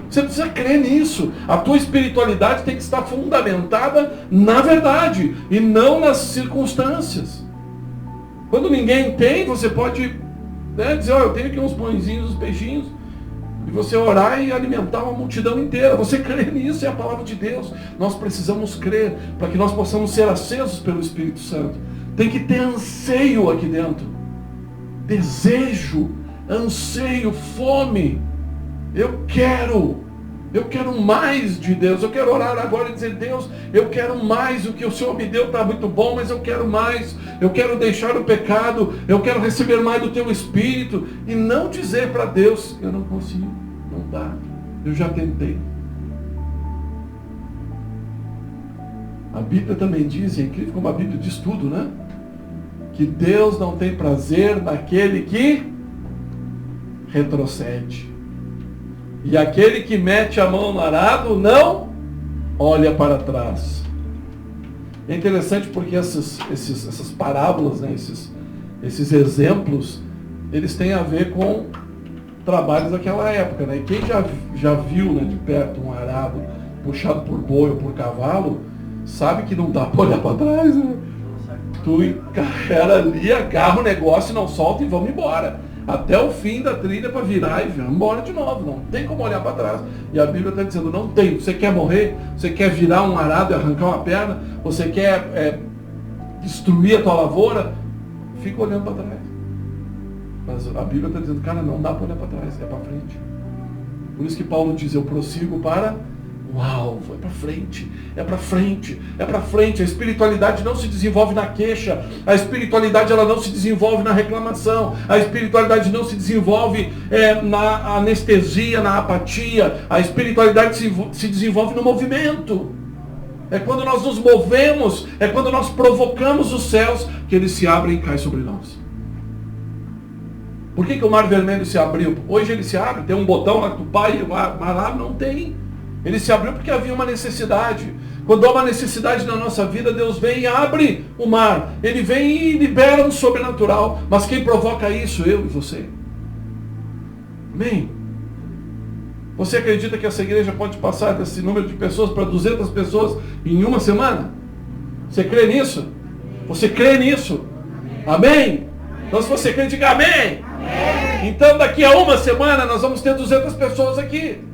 Você precisa crer nisso. A tua espiritualidade tem que estar fundamentada na verdade e não nas circunstâncias. Quando ninguém tem, você pode dizer, eu tenho aqui uns pãezinhos, uns peixinhos, e você orar e alimentar uma multidão inteira. Você crê nisso, é a palavra de Deus. Nós precisamos crer para que nós possamos ser acesos pelo Espírito Santo. Tem que ter anseio aqui dentro. Desejo, anseio, fome. Eu quero mais de Deus. Eu quero orar agora e dizer, Deus, eu quero mais. O que o Senhor me deu está muito bom, mas eu quero mais. Eu quero deixar o pecado. Eu quero receber mais do teu Espírito. E não dizer para Deus, eu não consigo, não dá. Eu já tentei. A Bíblia também diz, é incrível como a Bíblia diz tudo, né? Que Deus não tem prazer naquele que retrocede. E aquele que mete a mão no arado não olha para trás. É interessante porque essas parábolas, né, esses exemplos, eles têm a ver com trabalhos daquela época. Né? E quem já viu, né, de perto um arado puxado por boi ou por cavalo, sabe que não dá para olhar para trás. Né? Tu encarrega ali, agarra o negócio e não solta e vamos embora. Até o fim da trilha para virar e vamos embora de novo. Não tem como olhar para trás. E a Bíblia está dizendo, não tem. Você quer morrer? Você quer virar um arado e arrancar uma perna? Você quer destruir a tua lavoura? Fica olhando para trás. Mas a Bíblia está dizendo, cara, não dá para olhar para trás, é para frente. Por isso que Paulo diz, eu prossigo para o alvo, é para frente, é para frente, é para frente. A espiritualidade não se desenvolve na queixa, a espiritualidade ela não se desenvolve na reclamação, a espiritualidade não se desenvolve na anestesia, na apatia, a espiritualidade se desenvolve no movimento. É quando nós nos movemos, é quando nós provocamos os céus, que eles se abrem e caem sobre nós. Por que o Mar Vermelho se abriu? Hoje ele se abre, tem um botão lá que tu pai, mas lá não tem. Ele se abriu porque havia uma necessidade. Quando há uma necessidade na nossa vida, Deus vem e abre o mar. Ele vem e libera um sobrenatural. Mas quem provoca isso? Eu e você. Amém? Você acredita que essa igreja pode passar desse número de pessoas para 200 pessoas em uma semana? Você crê nisso? Você crê nisso? Amém? Então se você crê, diga amém. Então daqui a uma semana nós vamos ter 200 pessoas aqui.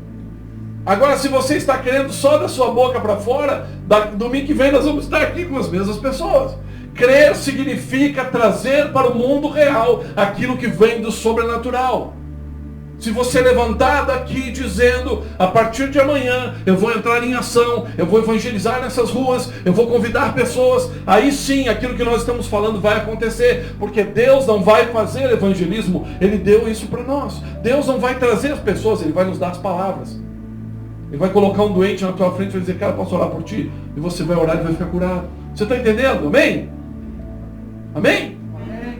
Agora, se você está querendo só da sua boca para fora, domingo que vem nós vamos estar aqui com as mesmas pessoas. Crer significa trazer para o mundo real aquilo que vem do sobrenatural. Se você levantar daqui dizendo, a partir de amanhã eu vou entrar em ação, eu vou evangelizar nessas ruas, eu vou convidar pessoas, aí sim aquilo que nós estamos falando vai acontecer, porque Deus não vai fazer evangelismo, Ele deu isso para nós. Deus não vai trazer as pessoas, Ele vai nos dar as palavras. Ele vai colocar um doente na tua frente e vai dizer, cara, posso orar por ti? E você vai orar e vai ficar curado. Você está entendendo? Amém? Amém? Amém.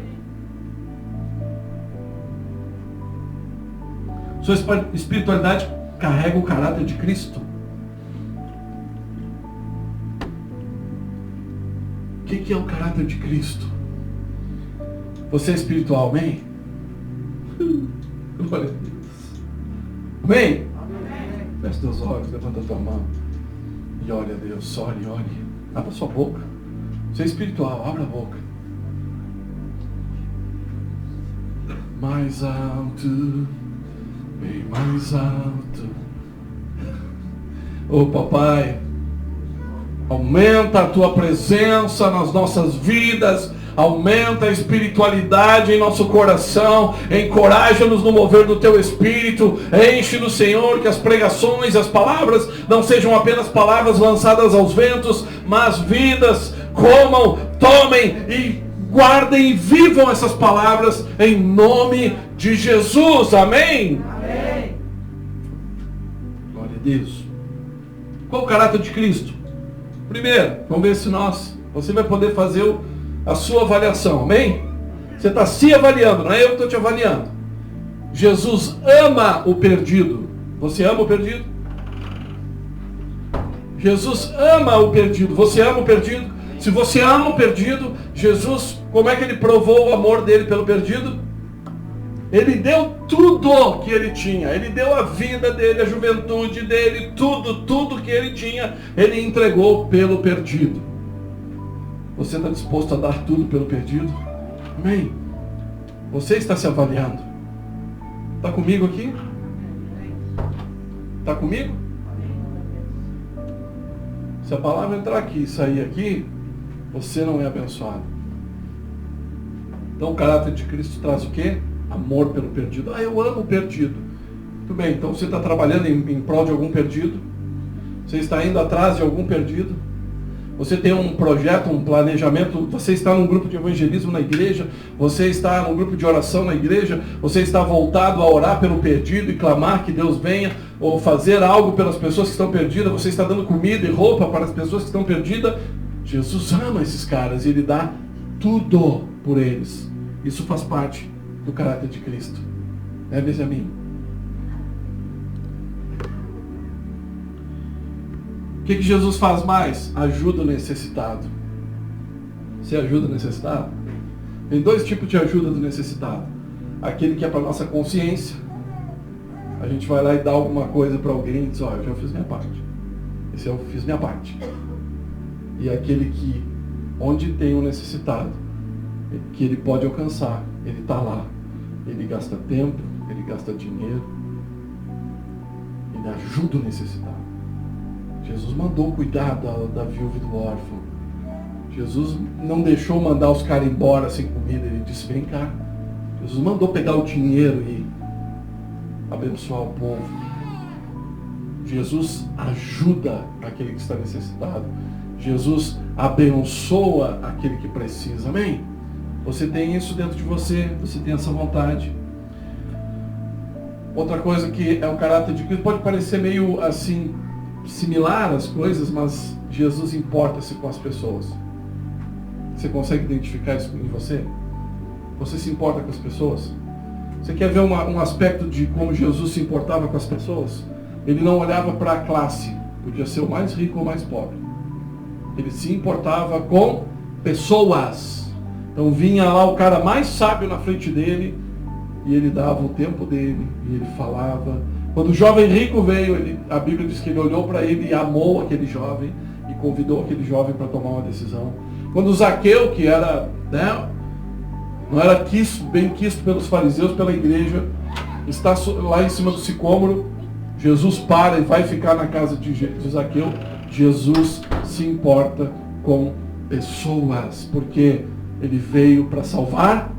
Sua espiritualidade carrega o caráter de Cristo. O que é o caráter de Cristo? Você é espiritual, amém? Glória a Deus. Amém? Feche teus olhos, levanta a tua mão e ore a Deus, ore. Abra sua boca. Você é espiritual, abra a boca. Mais alto, bem mais alto. Oh papai, aumenta a tua presença nas nossas vidas. Aumenta a espiritualidade em nosso coração, encoraja-nos no mover do Teu Espírito, enche-nos, Senhor, que as pregações, as palavras não sejam apenas palavras lançadas aos ventos, mas vidas, comam, tomem e guardem e vivam essas palavras em nome de Jesus, amém? Amém. Glória a Deus. Qual o caráter de Cristo? Primeiro, vamos ver se você vai poder fazer a sua avaliação, amém? Você está se avaliando, não é eu que estou te avaliando. Jesus ama o perdido. Você ama o perdido? Jesus ama o perdido. Você ama o perdido? Se você ama o perdido, Jesus, como é que ele provou o amor dele pelo perdido? Ele deu tudo que ele tinha. Ele deu a vida dele, a juventude dele, tudo que ele tinha, ele entregou pelo perdido. Você está disposto a dar tudo pelo perdido? Amém? Você está se avaliando. Está comigo aqui? Está comigo? Se a palavra entrar aqui e sair aqui, você não é abençoado. Então o caráter de Cristo traz o quê? Amor pelo perdido. Eu amo o perdido. Muito bem, então você está trabalhando em prol de algum perdido? Você está indo atrás de algum perdido? Você tem um projeto, um planejamento, você está num grupo de evangelismo na igreja, você está num grupo de oração na igreja, você está voltado a orar pelo perdido e clamar que Deus venha, ou fazer algo pelas pessoas que estão perdidas, você está dando comida e roupa para as pessoas que estão perdidas. Jesus ama esses caras e Ele dá tudo por eles. Isso faz parte do caráter de Cristo. Benjamin? O que Jesus faz mais? Ajuda o necessitado. Você ajuda o necessitado? Tem dois tipos de ajuda do necessitado. Aquele que é para nossa consciência. A gente vai lá e dá alguma coisa para alguém e diz, eu já fiz minha parte. Esse eu fiz minha parte. E aquele que, onde tem um necessitado, que ele pode alcançar, ele está lá. Ele gasta tempo, ele gasta dinheiro, ele ajuda o necessitado. Jesus mandou cuidar da viúva e do órfão. Jesus não deixou mandar os caras embora sem comida. Ele disse, vem cá. Jesus mandou pegar o dinheiro e abençoar o povo. Jesus ajuda aquele que está necessitado. Jesus abençoa aquele que precisa. Amém? Você tem isso dentro de você. Você tem essa vontade. Outra coisa que é o caráter de Cristo. Pode parecer meio assim, similar às coisas, mas Jesus importa-se com as pessoas. Você consegue identificar isso em você? Você se importa com as pessoas? Você quer ver um aspecto de como Jesus se importava com as pessoas? Ele não olhava para a classe, podia ser o mais rico ou o mais pobre. Ele se importava com pessoas. Então vinha lá o cara mais sábio na frente dele, e ele dava o tempo dele, e ele falava. Quando o jovem rico veio, a Bíblia diz que ele olhou para ele e amou aquele jovem, e convidou aquele jovem para tomar uma decisão. Quando o Zaqueu, que era, não era bem quisto pelos fariseus, pela igreja, está lá em cima do sicômoro, Jesus para e vai ficar na casa de Zaqueu. Jesus se importa com pessoas, porque ele veio para salvar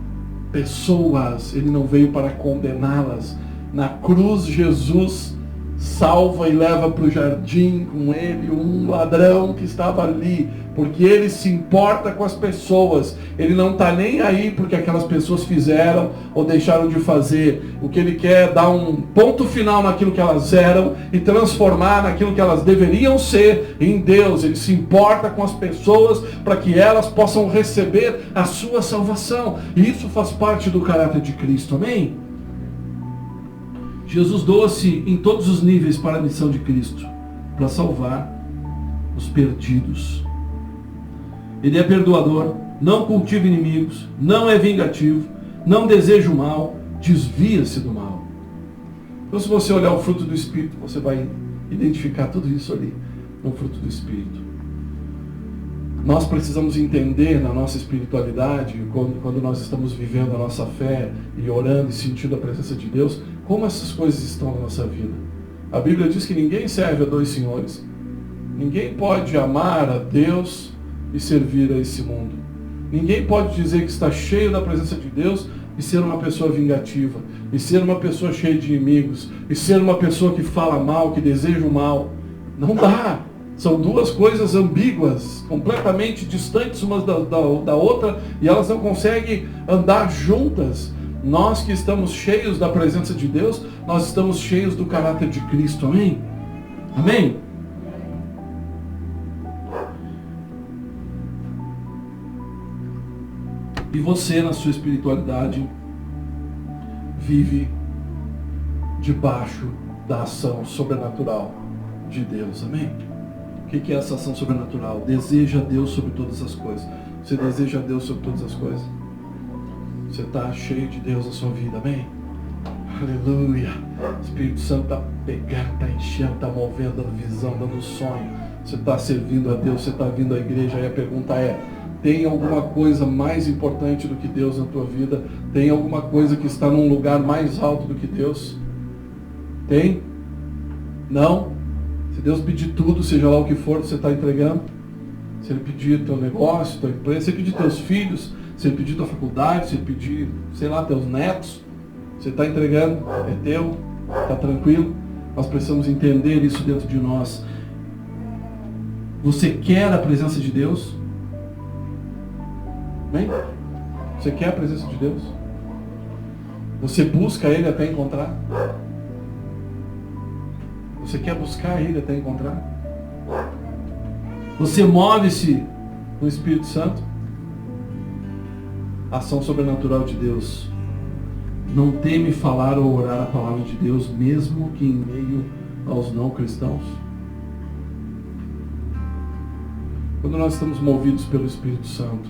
pessoas, ele não veio para condená-las. Na cruz, Jesus salva e leva para o jardim com ele um ladrão que estava ali, porque ele se importa com as pessoas. Ele não está nem aí porque aquelas pessoas fizeram ou deixaram de fazer. O que ele quer é dar um ponto final naquilo que elas eram e transformar naquilo que elas deveriam ser em Deus. Ele se importa com as pessoas para que elas possam receber a sua salvação. E isso faz parte do caráter de Cristo, amém? Jesus doa-se em todos os níveis para a missão de Cristo, para salvar os perdidos. Ele é perdoador, não cultiva inimigos, não é vingativo, não deseja o mal, desvia-se do mal. Então, se você olhar o fruto do Espírito, você vai identificar tudo isso ali no fruto do Espírito. Nós precisamos entender na nossa espiritualidade, quando nós estamos vivendo a nossa fé e orando e sentindo a presença de Deus, como essas coisas estão na nossa vida. A Bíblia diz que ninguém serve a dois senhores. Ninguém pode amar a Deus e servir a esse mundo. Ninguém pode dizer que está cheio da presença de Deus e ser uma pessoa vingativa, e ser uma pessoa cheia de inimigos, e ser uma pessoa que fala mal, que deseja o mal. Não dá. São duas coisas ambíguas, completamente distantes umas da outra, e elas não conseguem andar juntas. Nós que estamos cheios da presença de Deus, nós estamos cheios do caráter de Cristo, amém? Amém? E você, na sua espiritualidade, vive debaixo da ação sobrenatural de Deus. Amém? O que é essa ação sobrenatural? Deseja a Deus sobre todas as coisas. Você deseja a Deus sobre todas as coisas? Você está cheio de Deus na sua vida. Amém? Aleluia. O Espírito Santo está pegando, está enchendo, está movendo, dando visão, dando sonho. Você está servindo a Deus, você está vindo à igreja. Aí a pergunta é: tem alguma coisa mais importante do que Deus na tua vida? Tem alguma coisa que está num lugar mais alto do que Deus? Tem? Não? Se Deus pedir tudo, seja lá o que for, você está entregando? Se Ele pedir teu negócio, tua empresa, se Ele pedir teus filhos, se Ele pedir tua faculdade, se Ele pedir, sei lá, teus netos, você está entregando? É teu? Está tranquilo? Nós precisamos entender isso dentro de nós. Você quer a presença de Deus? Bem? Você quer a presença de Deus? Você busca Ele até encontrar? Você quer buscar Ele até encontrar? Você move-se no Espírito Santo? Ação sobrenatural de Deus. Não teme falar ou orar a palavra de Deus, mesmo que em meio aos não cristãos? Quando nós estamos movidos pelo Espírito Santo,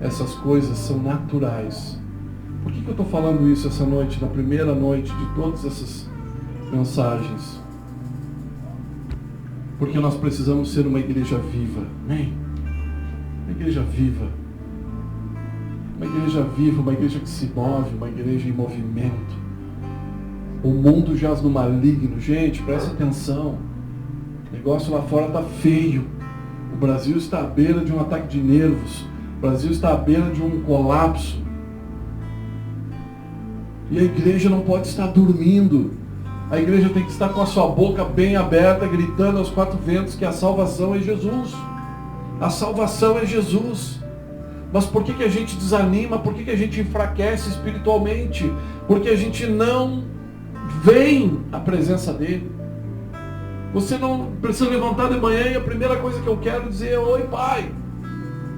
essas coisas são naturais. Por que eu estou falando isso essa noite, na primeira noite de todas essas mensagens? Porque nós precisamos ser uma igreja viva. Amém? Uma igreja viva. Uma igreja viva, uma igreja que se move, uma igreja em movimento. O mundo jaz no maligno. Gente, presta atenção. O negócio lá fora está feio. O Brasil está à beira de um ataque de nervos. O Brasil está à beira de um colapso. E a igreja não pode estar dormindo. A igreja tem que estar com a sua boca bem aberta, gritando aos quatro ventos que a salvação é Jesus. A salvação é Jesus. Mas por que a gente desanima? Por que a gente enfraquece espiritualmente? Porque a gente não vem à presença dele. Você não precisa levantar de manhã e a primeira coisa que eu quero dizer é: oi, Pai.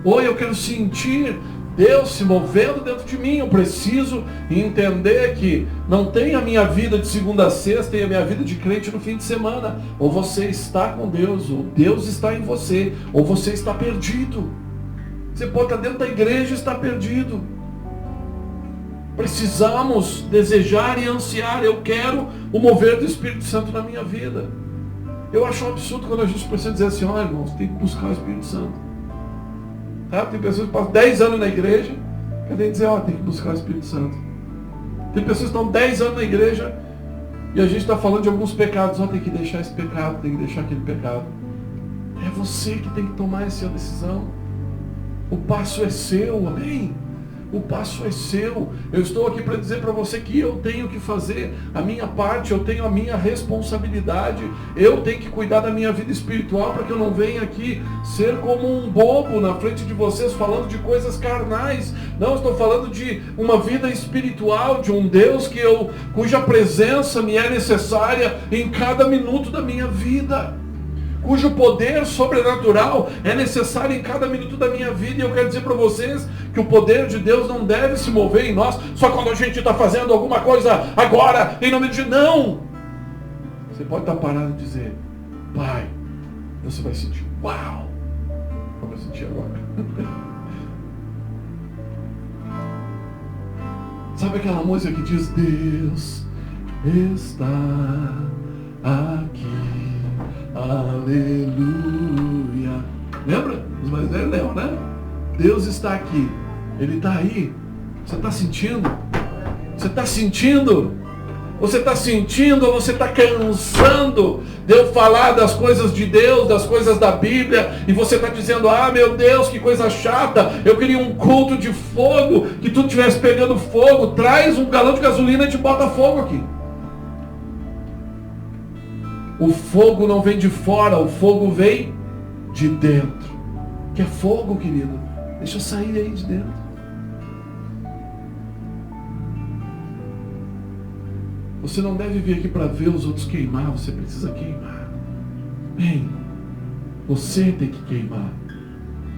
Oi, eu quero sentir Deus se movendo dentro de mim. Eu preciso entender que não tem a minha vida de segunda a sexta, tem a minha vida de crente no fim de semana. Ou você está com Deus, ou Deus está em você, ou você está perdido. Você pode estar dentro da igreja e estar perdido. Precisamos desejar e ansiar. Eu quero o mover do Espírito Santo na minha vida. Eu acho um absurdo quando a gente precisa dizer assim: olha, irmãos, tem que buscar o Espírito Santo. Tá? Tem pessoas que passam 10 anos na igreja, querem dizer: ó, tem que buscar o Espírito Santo. Tem pessoas que estão 10 anos na igreja e a gente está falando de alguns pecados. Ó, tem que deixar esse pecado, tem que deixar aquele pecado. É você que tem que tomar essa decisão. O passo é seu, amém? O passo é seu. Eu estou aqui para dizer para você que eu tenho que fazer a minha parte, eu tenho a minha responsabilidade, eu tenho que cuidar da minha vida espiritual para que eu não venha aqui ser como um bobo na frente de vocês falando de coisas carnais. Não, eu estou falando de uma vida espiritual, de um Deus cuja presença me é necessária em cada minuto da minha vida, cujo poder sobrenatural é necessário em cada minuto da minha vida. E eu quero dizer para vocês que o poder de Deus não deve se mover em nós só quando a gente está fazendo alguma coisa agora, em nome de Deus. Não! Você pode estar parado e dizer: Pai, você vai sentir: uau! Como eu senti agora. Sabe aquela música que diz: Deus está aqui. Aleluia. Lembra? Os mais velhos lembram, né? Deus está aqui. Ele está aí. Você está sentindo? Você está sentindo? Você está sentindo ou você está cansando de eu falar das coisas de Deus, das coisas da Bíblia, e você está dizendo: ah, meu Deus, que coisa chata, eu queria um culto de fogo, que tudo estivesse pegando fogo. Traz um galão de gasolina e te bota fogo aqui. O fogo não vem de fora, o fogo vem de dentro. Que é fogo, querido? Deixa eu sair aí de dentro. Você não deve vir aqui para ver os outros queimar, você precisa queimar. Bem, você tem que queimar.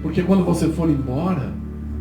Porque quando você for embora,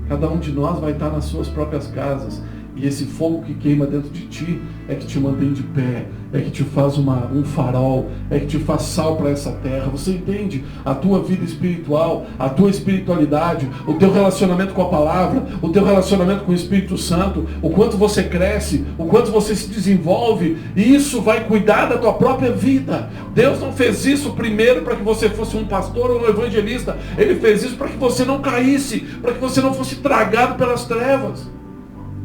Cada um de nós vai estar nas suas próprias casas. E esse fogo que queima dentro de ti é que te mantém de pé, é que te faz um farol, é que te faz sal para essa terra. Você entende? A tua vida espiritual, a tua espiritualidade, o teu relacionamento com a palavra, o teu relacionamento com o Espírito Santo, o quanto você cresce, o quanto você se desenvolve, e isso vai cuidar da tua própria vida. Deus não fez isso primeiro para que você fosse um pastor ou um evangelista. Ele fez isso para que você não caísse, para que você não fosse tragado pelas trevas,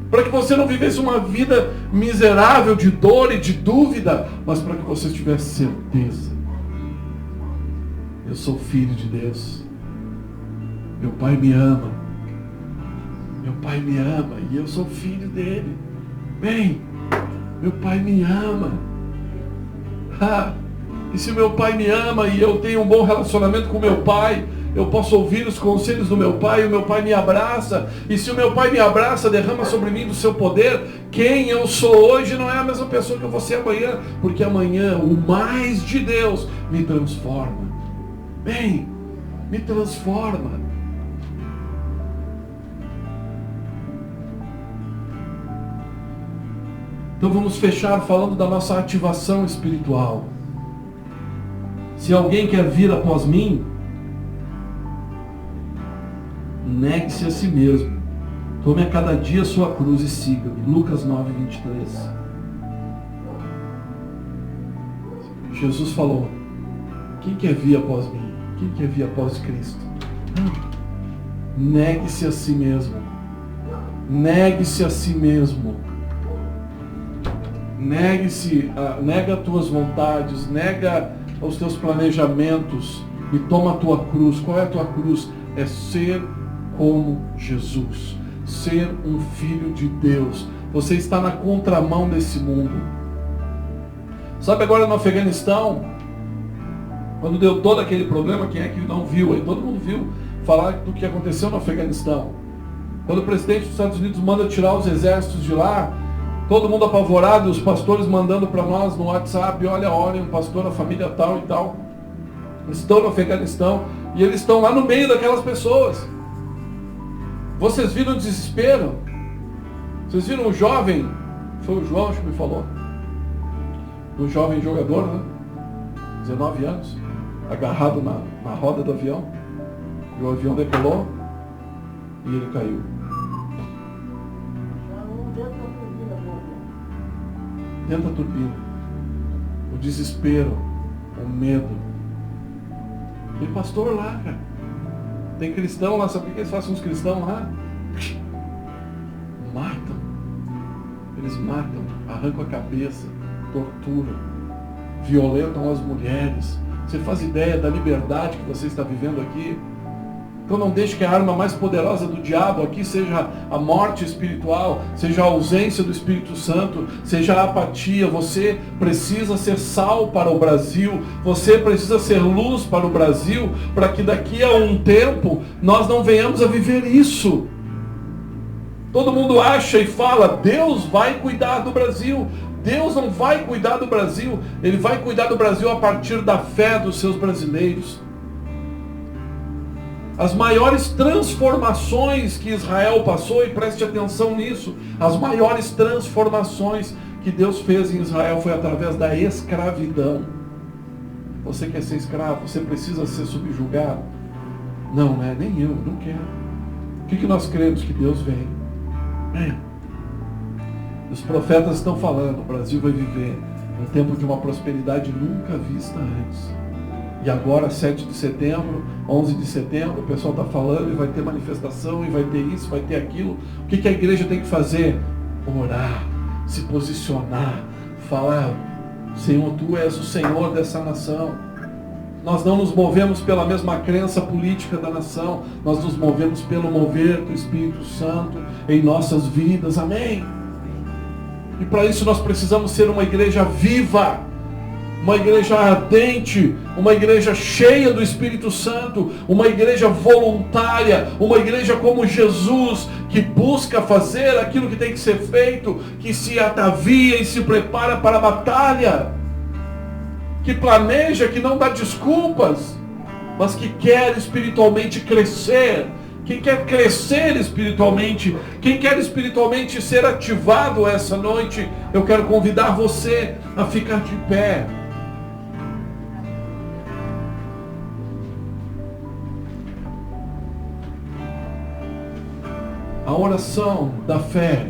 para que você não vivesse uma vida miserável de dor e de dúvida, mas para que você tivesse certeza. Eu sou filho de Deus. Meu Pai me ama. Meu Pai me ama e eu sou filho dele. Bem, meu Pai me ama. E se meu Pai me ama e eu tenho um bom relacionamento com meu Pai, eu posso ouvir os conselhos do meu Pai, e o meu Pai me abraça. E se o meu Pai me abraça, derrama sobre mim do seu poder, quem eu sou hoje não é a mesma pessoa que eu vou ser amanhã, porque amanhã o mais de Deus me transforma. Bem, me transforma. Então vamos fechar falando da nossa ativação espiritual. Se alguém quer vir após mim, negue-se a si mesmo. Tome a cada dia a sua cruz e siga-me. Lucas 9:23. Jesus falou: quem quer vir após mim? Quem quer vir após Cristo? Negue-se a si mesmo. Negue-se a si mesmo. Nega as tuas vontades, nega os teus planejamentos e toma a tua cruz. Qual é a tua cruz? É ser como Jesus, ser um filho de Deus. Você está na contramão desse mundo. Sabe, agora no Afeganistão, quando deu todo aquele problema, quem é que não viu? Aí todo mundo viu falar do que aconteceu no Afeganistão. Quando o presidente dos Estados Unidos manda tirar os exércitos de lá, todo mundo apavorado, e os pastores mandando para nós no WhatsApp: olha, um pastor, a família tal e tal, estão no Afeganistão, e eles estão lá no meio daquelas pessoas. Vocês viram o desespero? Vocês viram o jovem? Foi o João que me falou. O jovem jogador, né? 19 anos, agarrado na roda do avião. E o avião decolou e ele caiu. Dentro da turbina. O desespero, o medo. Tem pastor lá, cara. Tem cristão lá, sabe o que eles fazem os cristãos lá? Matam. Eles matam, arrancam a cabeça, torturam, violentam as mulheres. Você faz ideia da liberdade que você está vivendo aqui? Então não deixe que a arma mais poderosa do diabo aqui seja a morte espiritual, seja a ausência do Espírito Santo, seja a apatia. Você precisa ser sal para o Brasil, você precisa ser luz para o Brasil, para que daqui a um tempo nós não venhamos a viver isso. Todo mundo acha e fala: Deus vai cuidar do Brasil. Deus não vai cuidar do Brasil, Ele vai cuidar do Brasil a partir da fé dos seus brasileiros. As maiores transformações que Israel passou, e preste atenção nisso, as maiores transformações que Deus fez em Israel foi através da escravidão. Você quer ser escravo? Você precisa ser subjugado? Não, né? Nem eu, não quero. O que nós cremos? Que Deus vem. Os profetas estão falando: o Brasil vai viver um tempo de uma prosperidade nunca vista antes. E agora, 7 de setembro, 11 de setembro, o pessoal está falando, e vai ter manifestação, e vai ter isso, vai ter aquilo. O que a igreja tem que fazer? Orar, se posicionar, falar: Senhor, Tu és o Senhor dessa nação. Nós não nos movemos pela mesma crença política da nação, nós nos movemos pelo mover do Espírito Santo em nossas vidas. Amém? E para isso nós precisamos ser uma igreja viva, uma igreja ardente, uma igreja cheia do Espírito Santo, uma igreja voluntária, uma igreja como Jesus, que busca fazer aquilo que tem que ser feito, que se atavia e se prepara para a batalha, que planeja, que não dá desculpas, mas que quer espiritualmente crescer, quem quer crescer espiritualmente, quem quer espiritualmente ser ativado essa noite, eu quero convidar você a ficar de pé. A oração da fé.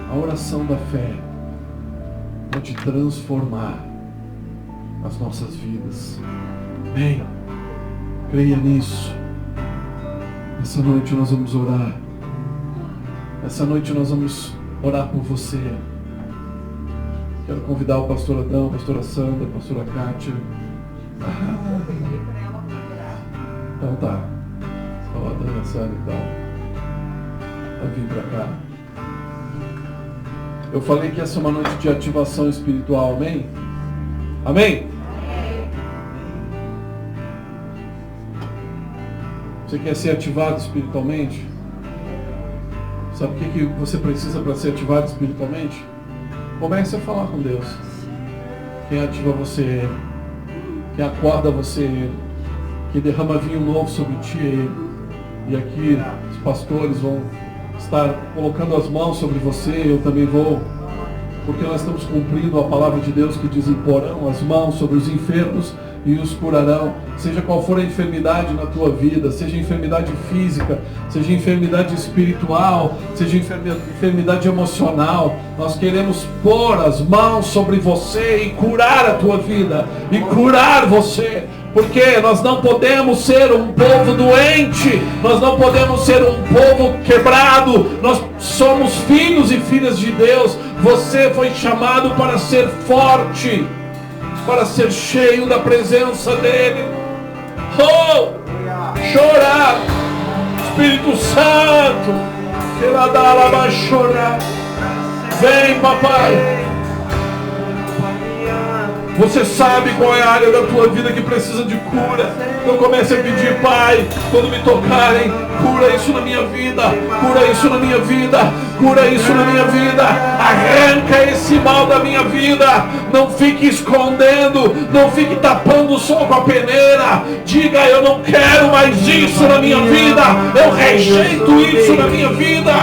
A oração da fé pode transformar as nossas vidas. Bem, creia nisso. Essa noite nós vamos orar. Essa noite nós vamos orar por você. Quero convidar o pastor Adão, a pastora Sandra, a pastora Kátia. Então tá. Só a Dana Sandra então. Vai vir pra cá. Eu falei que essa é uma noite de ativação espiritual, amém? Amém? Você quer ser ativado espiritualmente? Sabe o que você precisa para ser ativado espiritualmente? Comece a falar com Deus. Quem ativa você é Ele. Quem acorda você é Ele. Quem derrama vinho novo sobre ti é Ele. E aqui os pastores vão estar colocando as mãos sobre você, eu também vou, porque nós estamos cumprindo a palavra de Deus que diz: imporão as mãos sobre os enfermos e os curarão. Seja qual for a enfermidade na tua vida, seja enfermidade física, seja enfermidade espiritual, seja enfermidade emocional, nós queremos pôr as mãos sobre você e curar a tua vida, e curar você. Porque nós não podemos ser um povo doente, nós não podemos ser um povo quebrado, nós somos filhos e filhas de Deus. Você foi chamado para ser forte, para ser cheio da presença dEle. Oh! Chorar, Espírito Santo, chorar. Vem, papai. Você sabe qual é a área da tua vida que precisa de cura. Então comece a pedir: Pai, quando me tocarem, cura isso na minha vida, cura isso na minha vida, cura isso na minha vida. Arranca esse mal da minha vida. Não fique escondendo, não fique tapando o sol com a peneira. Diga: eu não quero mais isso na minha vida, eu rejeito isso na minha vida.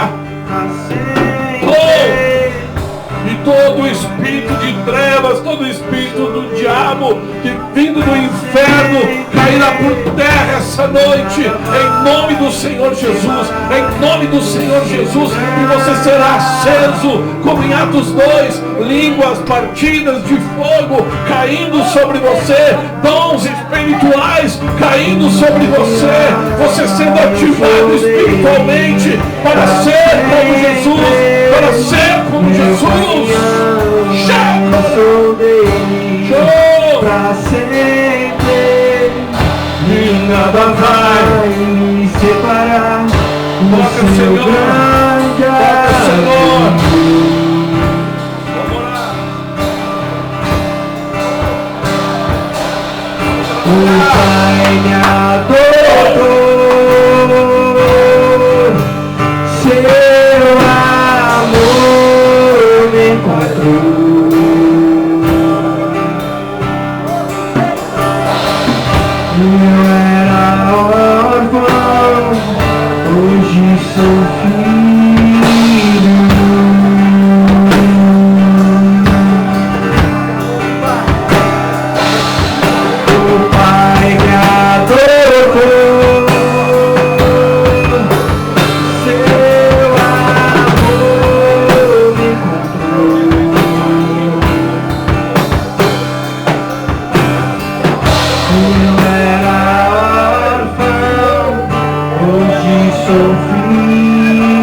Oh! E todo espírito de trevas, todo espírito do diabo que vindo do inferno cairá por terra essa noite, em nome do Senhor Jesus, em nome do Senhor Jesus. E você será aceso, como em Atos 2, línguas partidas de fogo caindo sobre você, dons espirituais caindo sobre você, você sendo ativado espiritualmente para ser como Jesus, para ser como Jesus. Sou dele pra sempre, e nada vai me separar do seu grande amor. O Pai me adorou, seu amor me encontrou. Eu era órfão, hoje sou filho. O Pai me adorou, seu amor me encontrou. Eu era órfão, hoje sou filho.